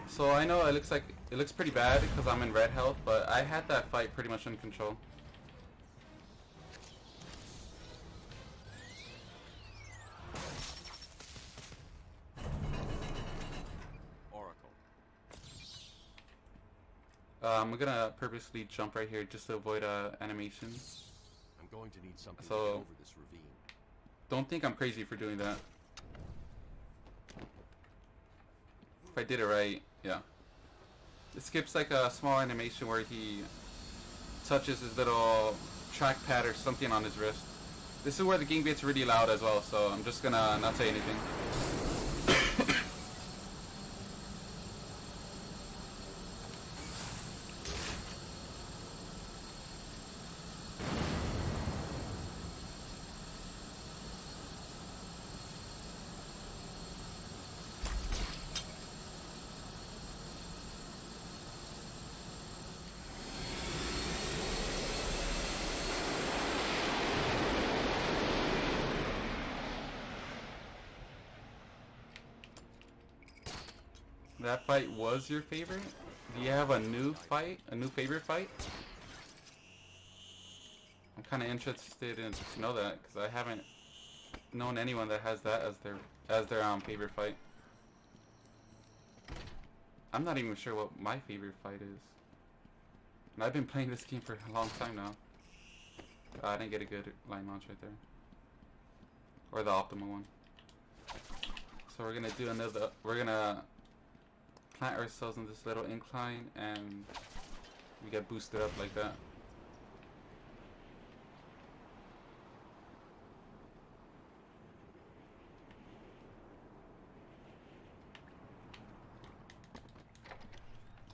So I know it looks pretty bad because I'm in red health, but I had that fight pretty much in control. Oracle. I'm gonna purposely jump right here just to avoid animation. I'm going to need something So- to get over this ravine. Don't think I'm crazy for doing that. If I did it right, yeah. It skips like a small animation where he touches his little trackpad or something on his wrist. This is where the game gets really loud as well, so I'm just gonna not say anything. That fight was your favorite? Do you have a new fight? A new favorite fight? I'm kind of interested in to know that because I haven't known anyone that has that as their favorite fight. I'm not even sure what my favorite fight is. And I've been playing this game for a long time now. I didn't get a good line launch right there. Or the optimal one. So we're gonna do another, we're gonna plant ourselves in this little incline and we get boosted up like that.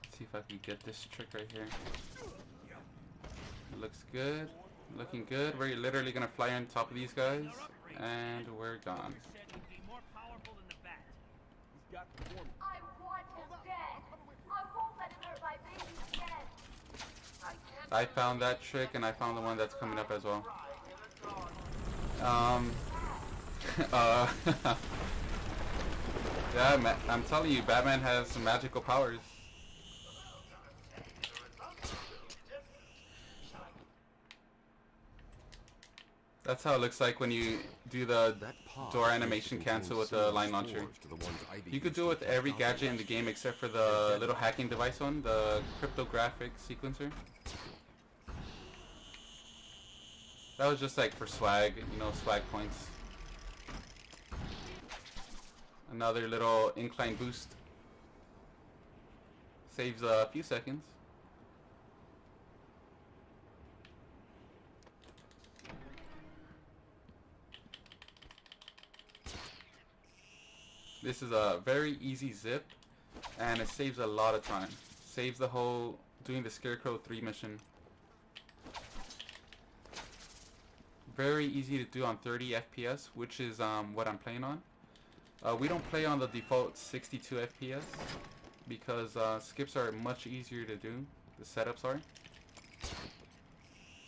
Let's see if I can get this trick right here. It looks good. Looking good. We're literally gonna fly on top of these guys and we're gone. I want him dead. I won't let him hurt my baby again. I found that trick and I found the one that's coming up as well. Yeah, I'm telling you, Batman has some magical powers. That's how it looks like when you do the door animation cancel with the line launcher. You could do it with every gadget in the game except for the little hacking device one, the cryptographic sequencer. That was just like for swag, you know, swag points. Another little incline boost. Saves a few seconds. This is a very easy zip, and it saves a lot of time. Saves the whole doing the Scarecrow 3 mission. Very easy to do on 30 FPS, which is what I'm playing on. We don't play on the default 62 FPS because skips are much easier to do. The setups are.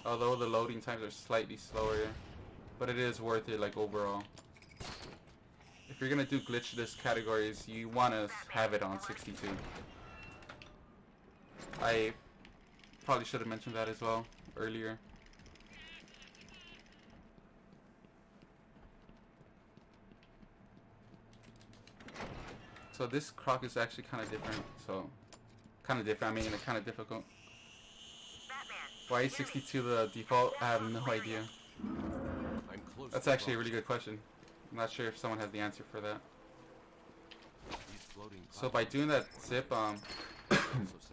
Although the loading times are slightly slower, but it is worth it like overall. If you're gonna do glitchless categories, you wanna have it on 62. I probably should have mentioned that as well earlier. So this croc is actually kind of different. I mean, it's kind of difficult. Why is 62 the default? I have no idea. That's actually a really good question. I'm not sure if someone has the answer for that. So by doing that zip,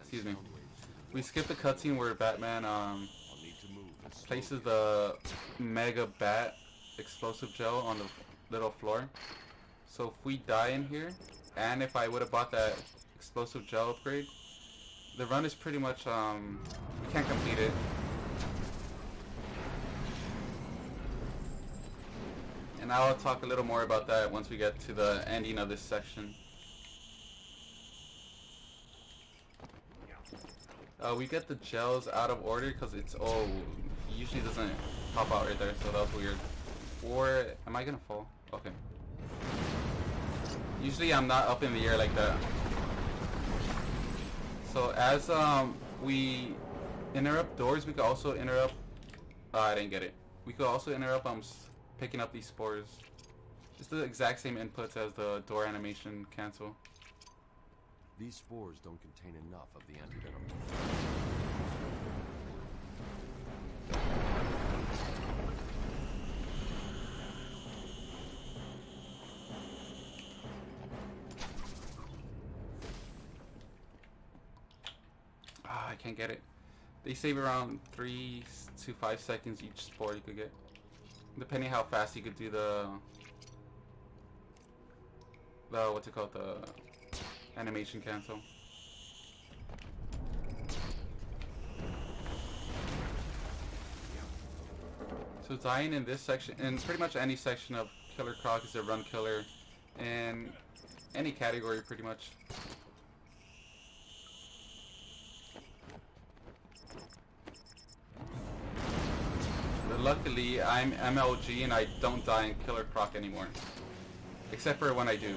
excuse me, we skip the cutscene where Batman places the mega bat explosive gel on the little floor. So if we die in here, and if I would have bought that explosive gel upgrade, the run is pretty much we can't complete it. And I'll talk a little more about that once we get to the ending of this section. We get the gels out of order because it's it usually doesn't pop out right there, so that was weird. Or am I gonna fall? Okay. Usually I'm not up in the air like that. So as we interrupt doors, we could also interrupt. I didn't get it. We could also interrupt picking up these spores. It's the exact same inputs as the door animation cancel. These spores don't contain enough of the antivenom. I can't get it. They save around 3 to 5 seconds each spore you could get. Depending how fast you could do the what's it called, the animation cancel. So dying in this section, in pretty much any section of Killer Croc is a run killer, in any category pretty much. But luckily I'm MLG and I don't die in Killer Croc anymore. Except for when I do.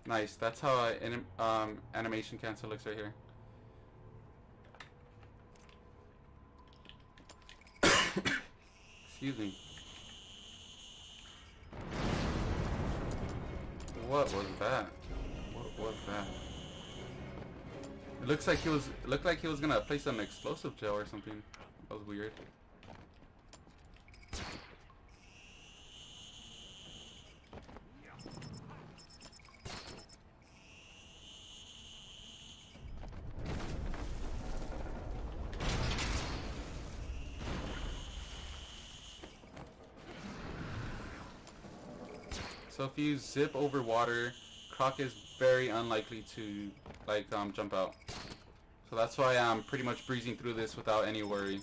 Nice. That's how animation cancel looks right here. Excuse me. What was that? What was that? It looked like he was gonna place an explosive gel or something. That was weird. So if you zip over water, Croc is very unlikely to like jump out. So that's why I'm pretty much breezing through this without any worry.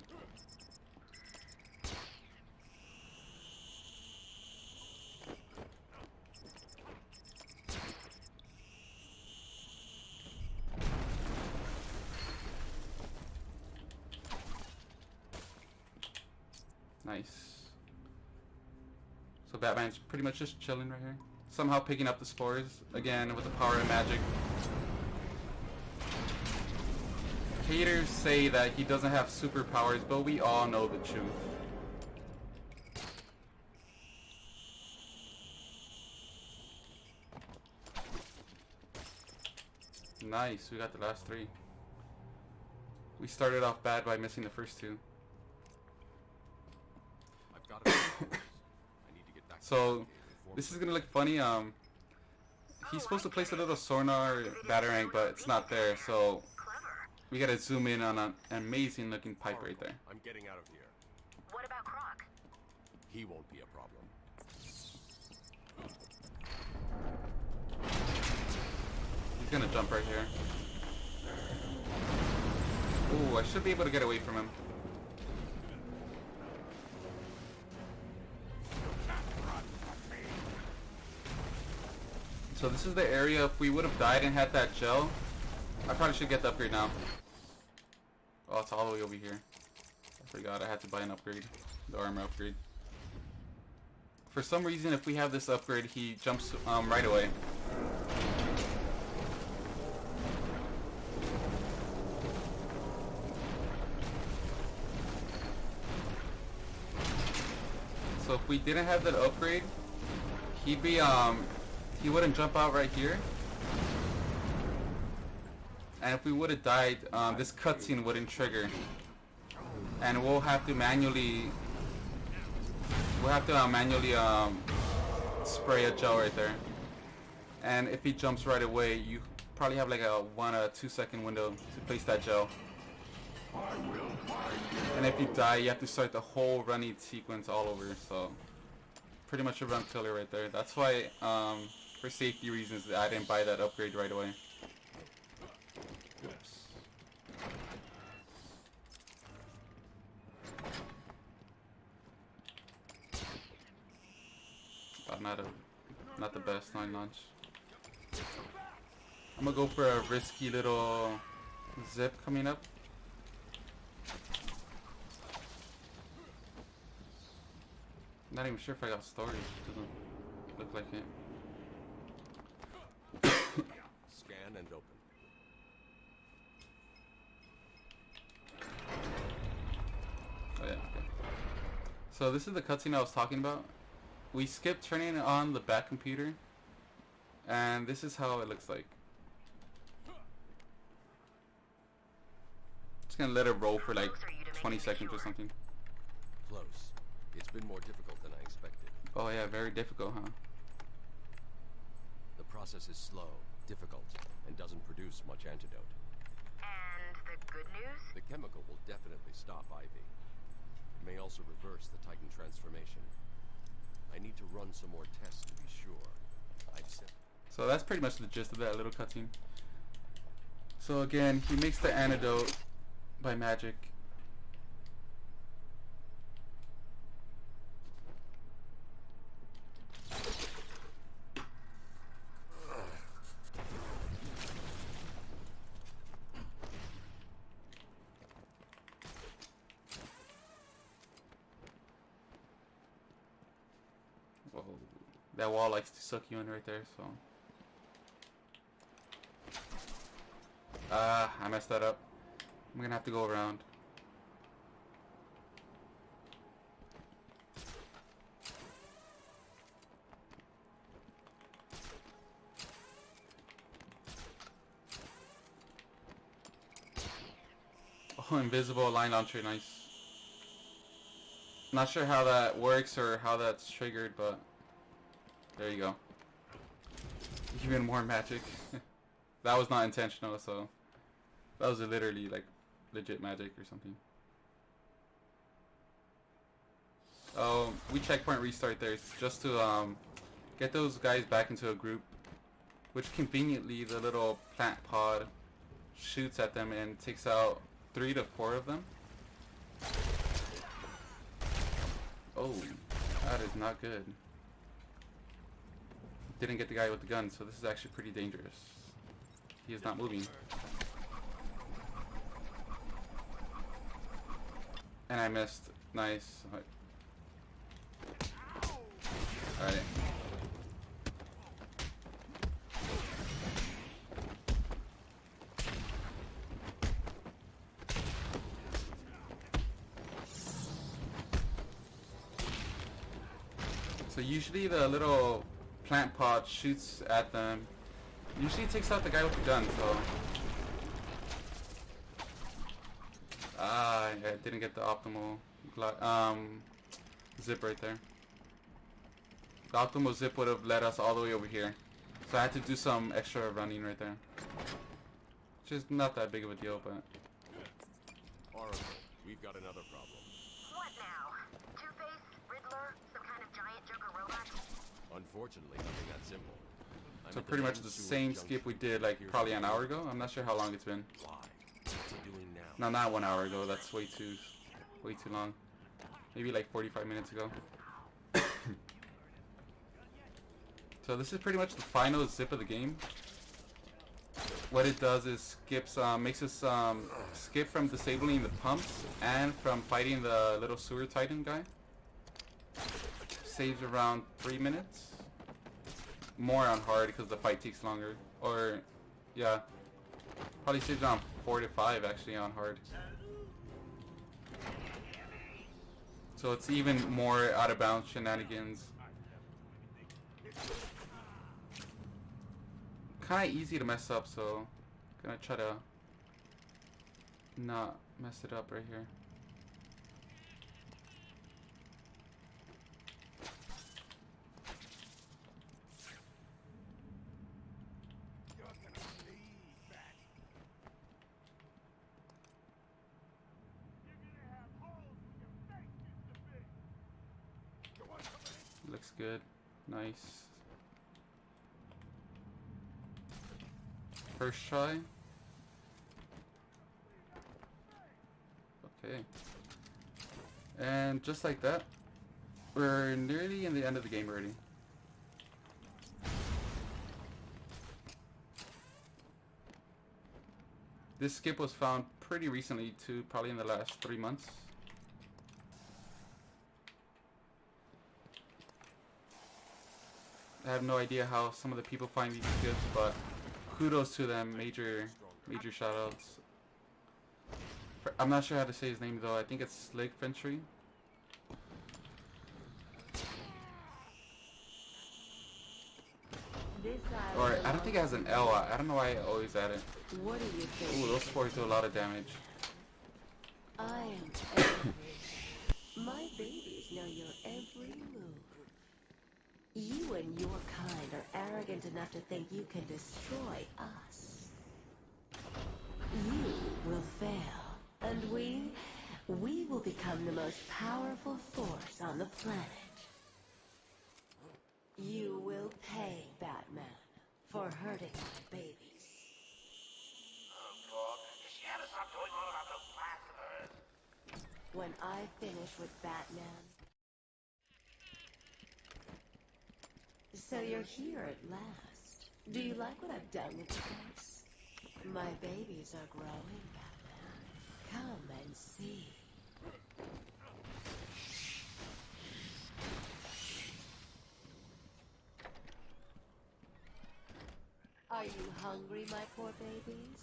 Nice. So Batman's pretty much just chilling right here. Somehow picking up the spores, again, with the power of magic. Haters say that he doesn't have superpowers, but we all know the truth. Nice, we got the last 3. We started off bad by missing the first 2. I've got it. I need to get back. So this is gonna look funny. He's supposed to place a little sonar batarang, but it's not there. So we gotta zoom in on an amazing looking pipe right there. I'm getting out of here. What about Croc? He won't be a problem. He's gonna jump right here. Ooh, I should be able to get away from him. So this is the area. If we would have died and had that gel, I probably should get the upgrade now. Oh, it's all the way over here. I forgot I had to buy an upgrade. The armor upgrade. For some reason, if we have this upgrade, he jumps right away. So if we didn't have that upgrade, he'd be he wouldn't jump out right here. And if we would have died, this cutscene wouldn't trigger. And we'll have to manually spray a gel right there. And if he jumps right away, you probably have like a 1 or 2 second window to place that gel. And if you die, you have to start the whole running sequence all over. So pretty much a run killer right there. That's why, for safety reasons, I didn't buy that upgrade right away. Oops. Not the best 9 launch. I'm gonna go for a risky little zip coming up. Not even sure if I got storage. Doesn't look like it. Scan and open. Oh yeah, okay. So this is the cutscene I was talking about. We skipped turning on the back computer, and this is how it looks like. Just gonna let it roll for like 20 seconds or something. Close. It's been more difficult than I expected. Oh yeah, very difficult, huh? The process is slow, difficult, and doesn't produce much antidote. And the good news? The chemical will definitely stop Ivy. It may also reverse the Titan transformation. I need to run some more tests to be sure. I've sent... So that's pretty much the gist of that little cutscene. So again, he makes the antidote by magic. Whoa. That wall likes to suck you in right there, so I messed that up. I'm gonna have to go around. Oh, invisible line launcher, nice. Not sure how that works or how that's triggered, but there you go. Even more magic. That was not intentional, so that was literally like legit magic or something. Oh, we checkpoint restart there just to get those guys back into a group, which conveniently the little plant pod shoots at them and takes out 3 to 4 of them. Oh, that is not good. Didn't get the guy with the gun, so this is actually pretty dangerous. He is not moving. And I missed. Nice. Alright. So usually the little plant pod shoots at them. Usually takes out the guy with the gun, so... I didn't get the optimal zip right there. The optimal zip would have led us all the way over here. So I had to do some extra running right there. Which is not that big of a deal, but... Oracle, we've got another problem. What now? Two-Face, Riddler, some kind of giant Joker robot? Unfortunately, nothing that simple. I'm So at pretty much main the sewer same junction. skip we did like Here's probably the an hour ago. I'm not sure how long it's been. Why? What's he doing now? No, not 1 hour ago. That's way too long. Maybe like 45 minutes ago. So this is pretty much the final zip of the game. What it does is skips, makes us skip from disabling the pumps and from fighting the little sewer titan guy. Saves around 3 minutes. More on hard because the fight takes longer. Or, yeah, probably saves around 4 to 5 actually on hard. So it's even more out of bounds shenanigans. Kind of easy to mess up, so gonna try to not mess it up right here. Looks good. Nice. First try. Okay. And just like that, we're nearly in the end of the game already. This skip was found pretty recently too, probably in the last 3 months. I have no idea how some of the people find these skips, but kudos to them. Major shoutouts. I'm not sure how to say his name though. I think it's Slick Fentry. Or I don't think it has an L. I don't know why I always add it. What do you think? Ooh, those spores do a lot of damage. I am every. My babies know your every move. You and your kind are arrogant enough to think you can destroy us. You will fail, and we will become the most powerful force on the planet. You will pay, Batman, for hurting my babies. Oh, God. Does she ever stop going on about those plans of hers? When I finish with Batman... So you're here at last. Do you like what I've done with the place? My babies are growing, Batman. Come and see. Are you hungry, my poor babies?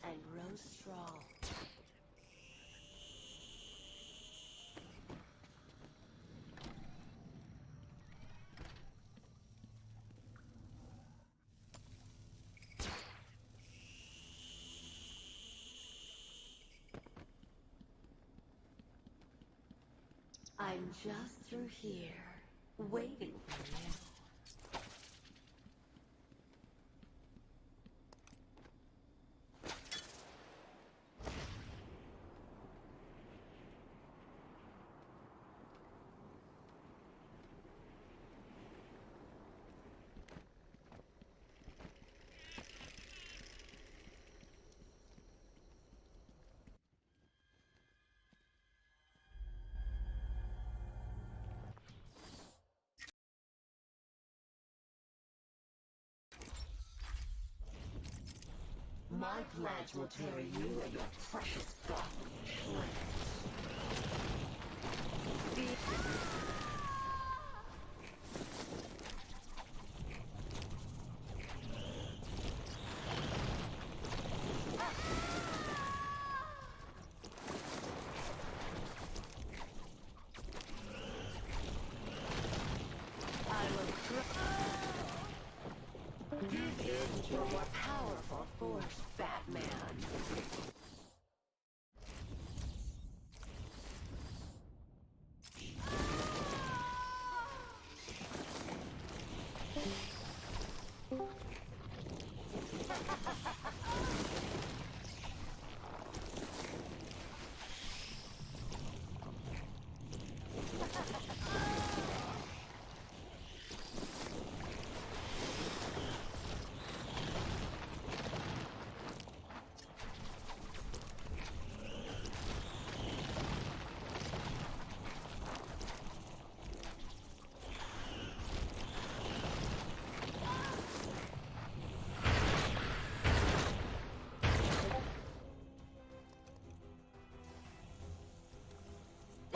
and grow strong. I'm just through here, waiting for you. My pledge will tear you and your precious goblin to shreds. I will give in to a more powerful force, Batman.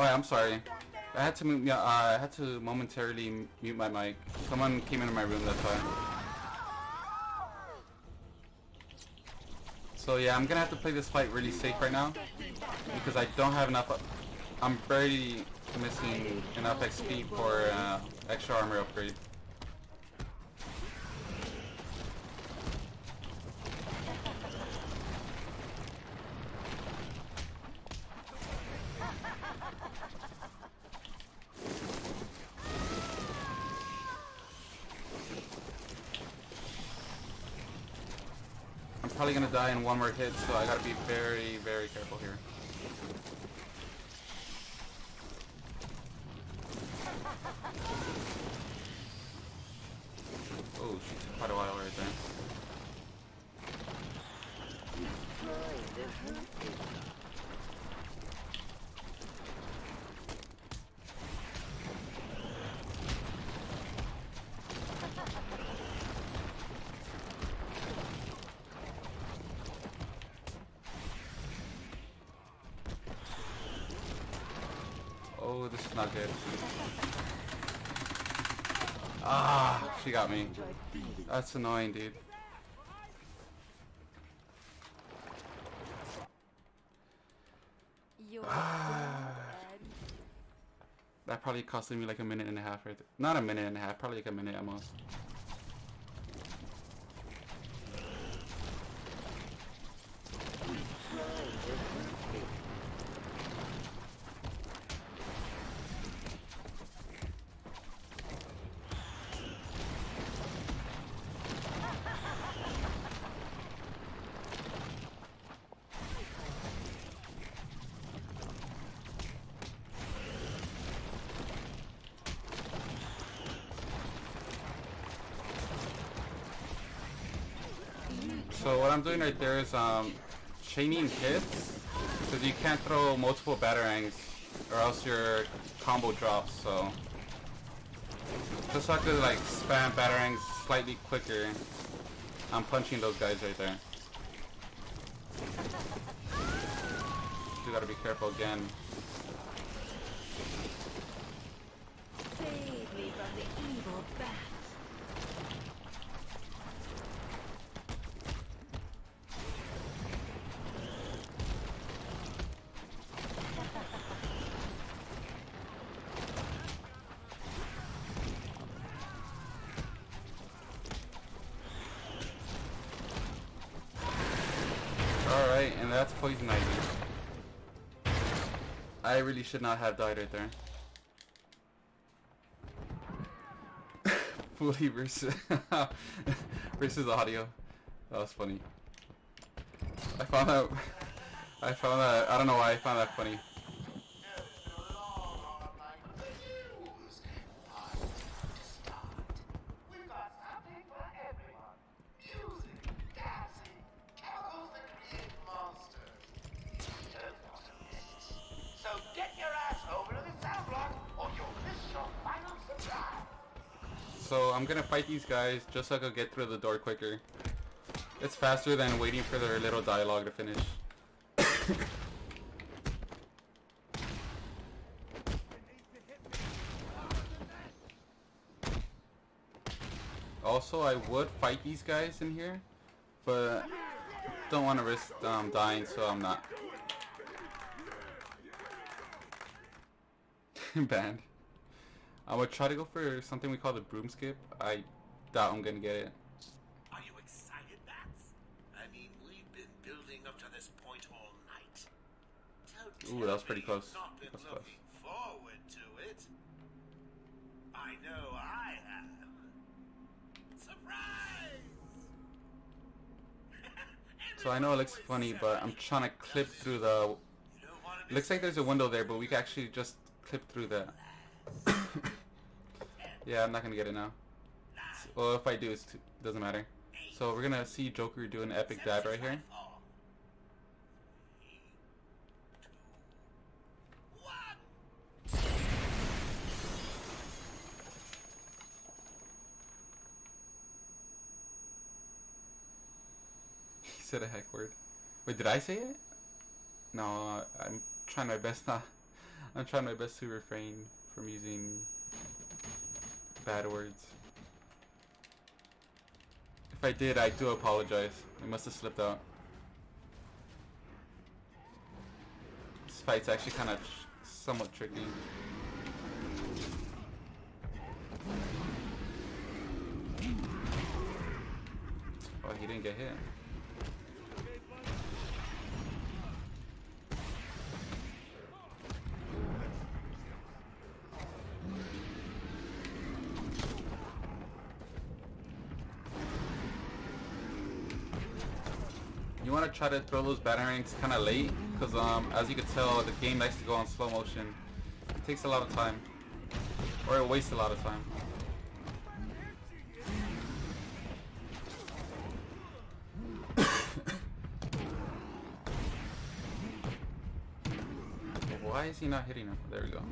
Oh, yeah, I'm sorry. I had to mute. Yeah, I had to momentarily mute my mic. Someone came into my room. That's why. So yeah, I'm gonna have to play this fight really safe right now because I don't have enough. I'm barely missing enough XP for extra armor upgrade. I'm probably gonna die in one more hit, so I gotta be very, very careful here. Oh, she took quite a while right there. Oh, this is not good. Ah, she got me. That's annoying, dude. That probably costed me like a minute and a half right there. Not a minute and a half, probably like a minute at most. So what I'm doing right there is chaining hits, because you can't throw multiple batarangs or else your combo drops. So just so I could like spam batarangs slightly quicker, I'm punching those guys right there. You gotta be careful again. Save me from the evil bat. die, and that's poison ivy. I really should not have died right there. Fully versus versus audio. That was funny. I found that. I don't know why I found that funny. So I'm gonna fight these guys just so I can get through the door quicker. It's faster than waiting for their little dialogue to finish. Also, I would fight these guys in here, but don't want to risk dying, so I'm not. Banned. I would try to go for something we call the broom skip. I doubt I'm gonna get it. Are you excited, Max? I mean, we've been building up to this point all night. Ooh, that was pretty close. Not been That's looking close. forward to it. I know I have. Surprise! So I know it looks funny, but I'm trying to clip through the... It looks like there's a window there, but we can actually just clip through that. Yeah, I'm not gonna get it now. Well, if I do, it doesn't matter. So we're gonna see Joker do an epic dab right here. He said a heck word. Wait, did I say it? No, I'm trying my best not. I'm trying my best to refrain from using bad words. If I did, I do apologize. It must have slipped out. This fight's actually kind of somewhat tricky. Oh, he didn't get hit. You want to try to throw those batarangs kind of late, because as you can tell, the game likes to go on slow motion. It takes a lot of time, or it wastes a lot of time. Why is he not hitting him? There we go.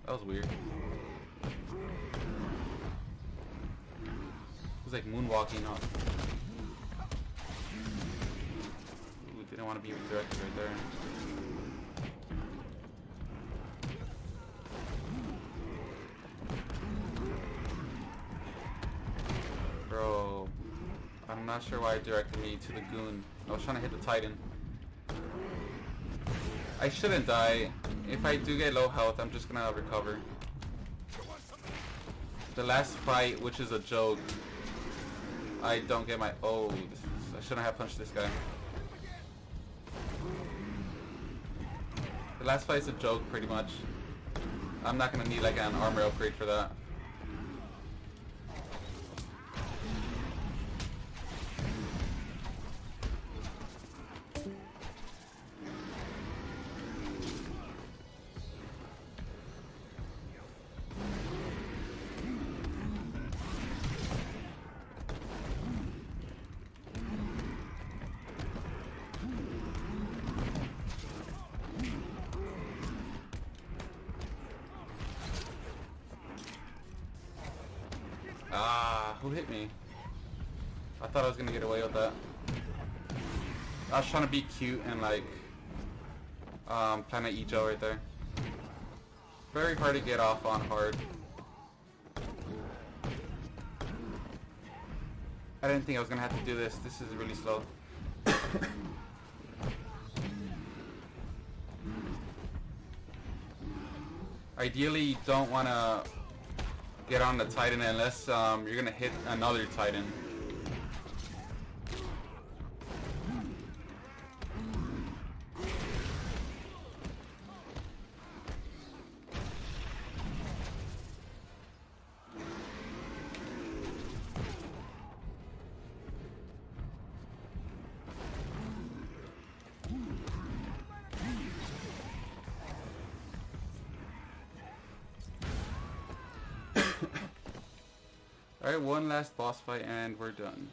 That was weird. It was like moonwalking on. Didn't want to be directed right there. Bro, I'm not sure why it directed me to the goon. I was trying to hit the Titan. I shouldn't die. If I do get low health, I'm just gonna recover. The last fight, which is a joke, I don't get my... Oh, I shouldn't have punched this guy. The last fight's a joke, pretty much. I'm not gonna need like an armor upgrade for that. Ah, who hit me? I thought I was gonna get away with that. I was trying to be cute and like Planet Ejo right there. Very hard to get off on hard. I didn't think I was gonna have to do this. This is really slow. Ideally, you don't want to get on the Titan unless you're gonna hit another Titan. Alright, one last boss fight and we're done.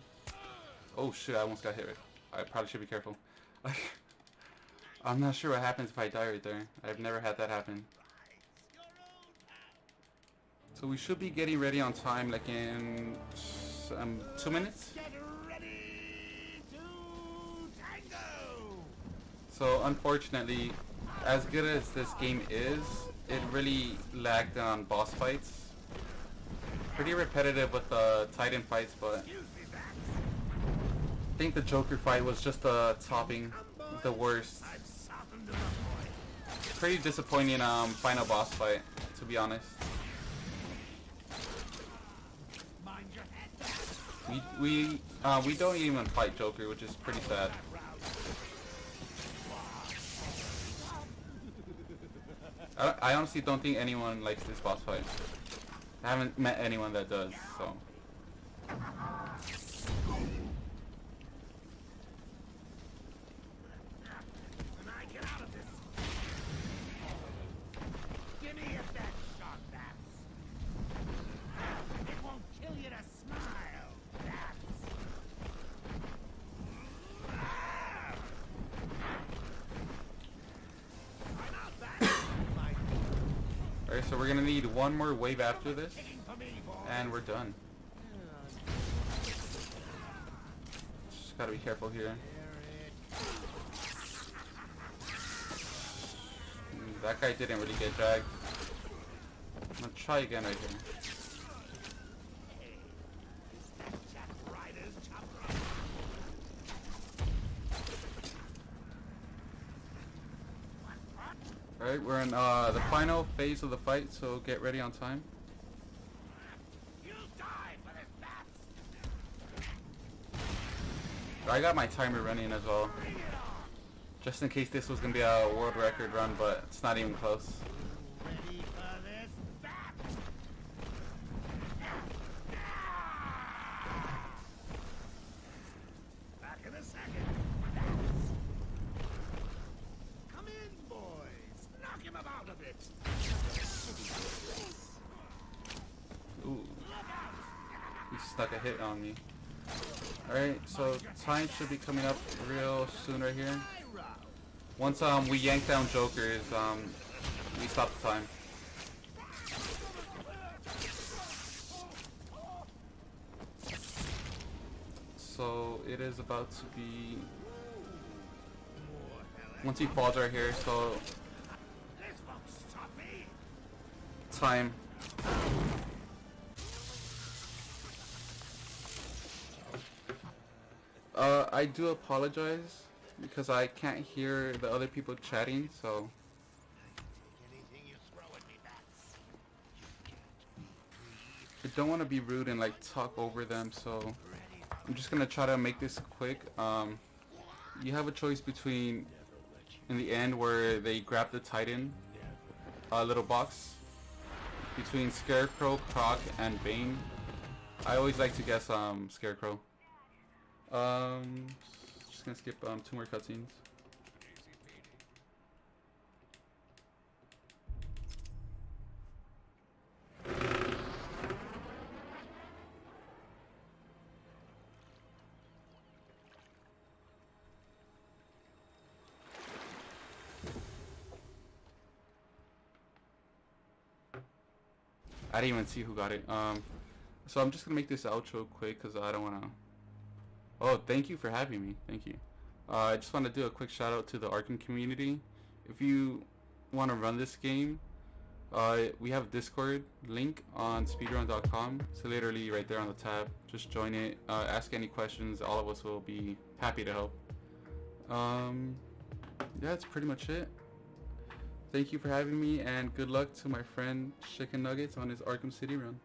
Oh shit, I almost got hit. I probably should be careful. I'm not sure what happens if I die right there. I've never had that happen. So we should be getting ready on time, like in 2 minutes. Get ready to tango! So unfortunately, as good as this game is, it really lagged on boss fights. Pretty repetitive with the Titan fights, but I think the Joker fight was just topping the worst. Pretty disappointing final boss fight, to be honest. We don't even fight Joker, which is pretty sad. I honestly don't think anyone likes this boss fight. I haven't met anyone that does, so. Alright, so we're gonna need one more wave after this, and we're done. Just gotta be careful here. That guy didn't really get dragged. I'm gonna try again right here. Alright, we're in the final phase of the fight, so get ready on time. I got my timer running as well, just in case this was going to be a world record run, but it's not even close. Ooh, he stuck a hit on me. Alright, so time should be coming up real soon right here. Once we yank down Jokers, we stop the time. So it is about to be, once he falls right here, so time. I do apologize because I can't hear the other people chatting, so I don't want to be rude and like talk over them, so I'm just gonna try to make this quick. You have a choice between, in the end where they grab the Titan little box, between Scarecrow, Croc, and Bane. I always like to guess Scarecrow. Just gonna skip 2 more cutscenes. I didn't even see who got it. So I'm just gonna make this outro quick because I don't wanna. Oh, thank you for having me. Thank you. I just want to do a quick shout out to the Arkham community. If you want to run this game, we have a Discord link on speedrun.com. It's literally right there on the tab. Just join it. Ask any questions. All of us will be happy to help. Yeah, that's pretty much it. Thank you for having me, and good luck to my friend Chicken Nuggets on his Arkham City run.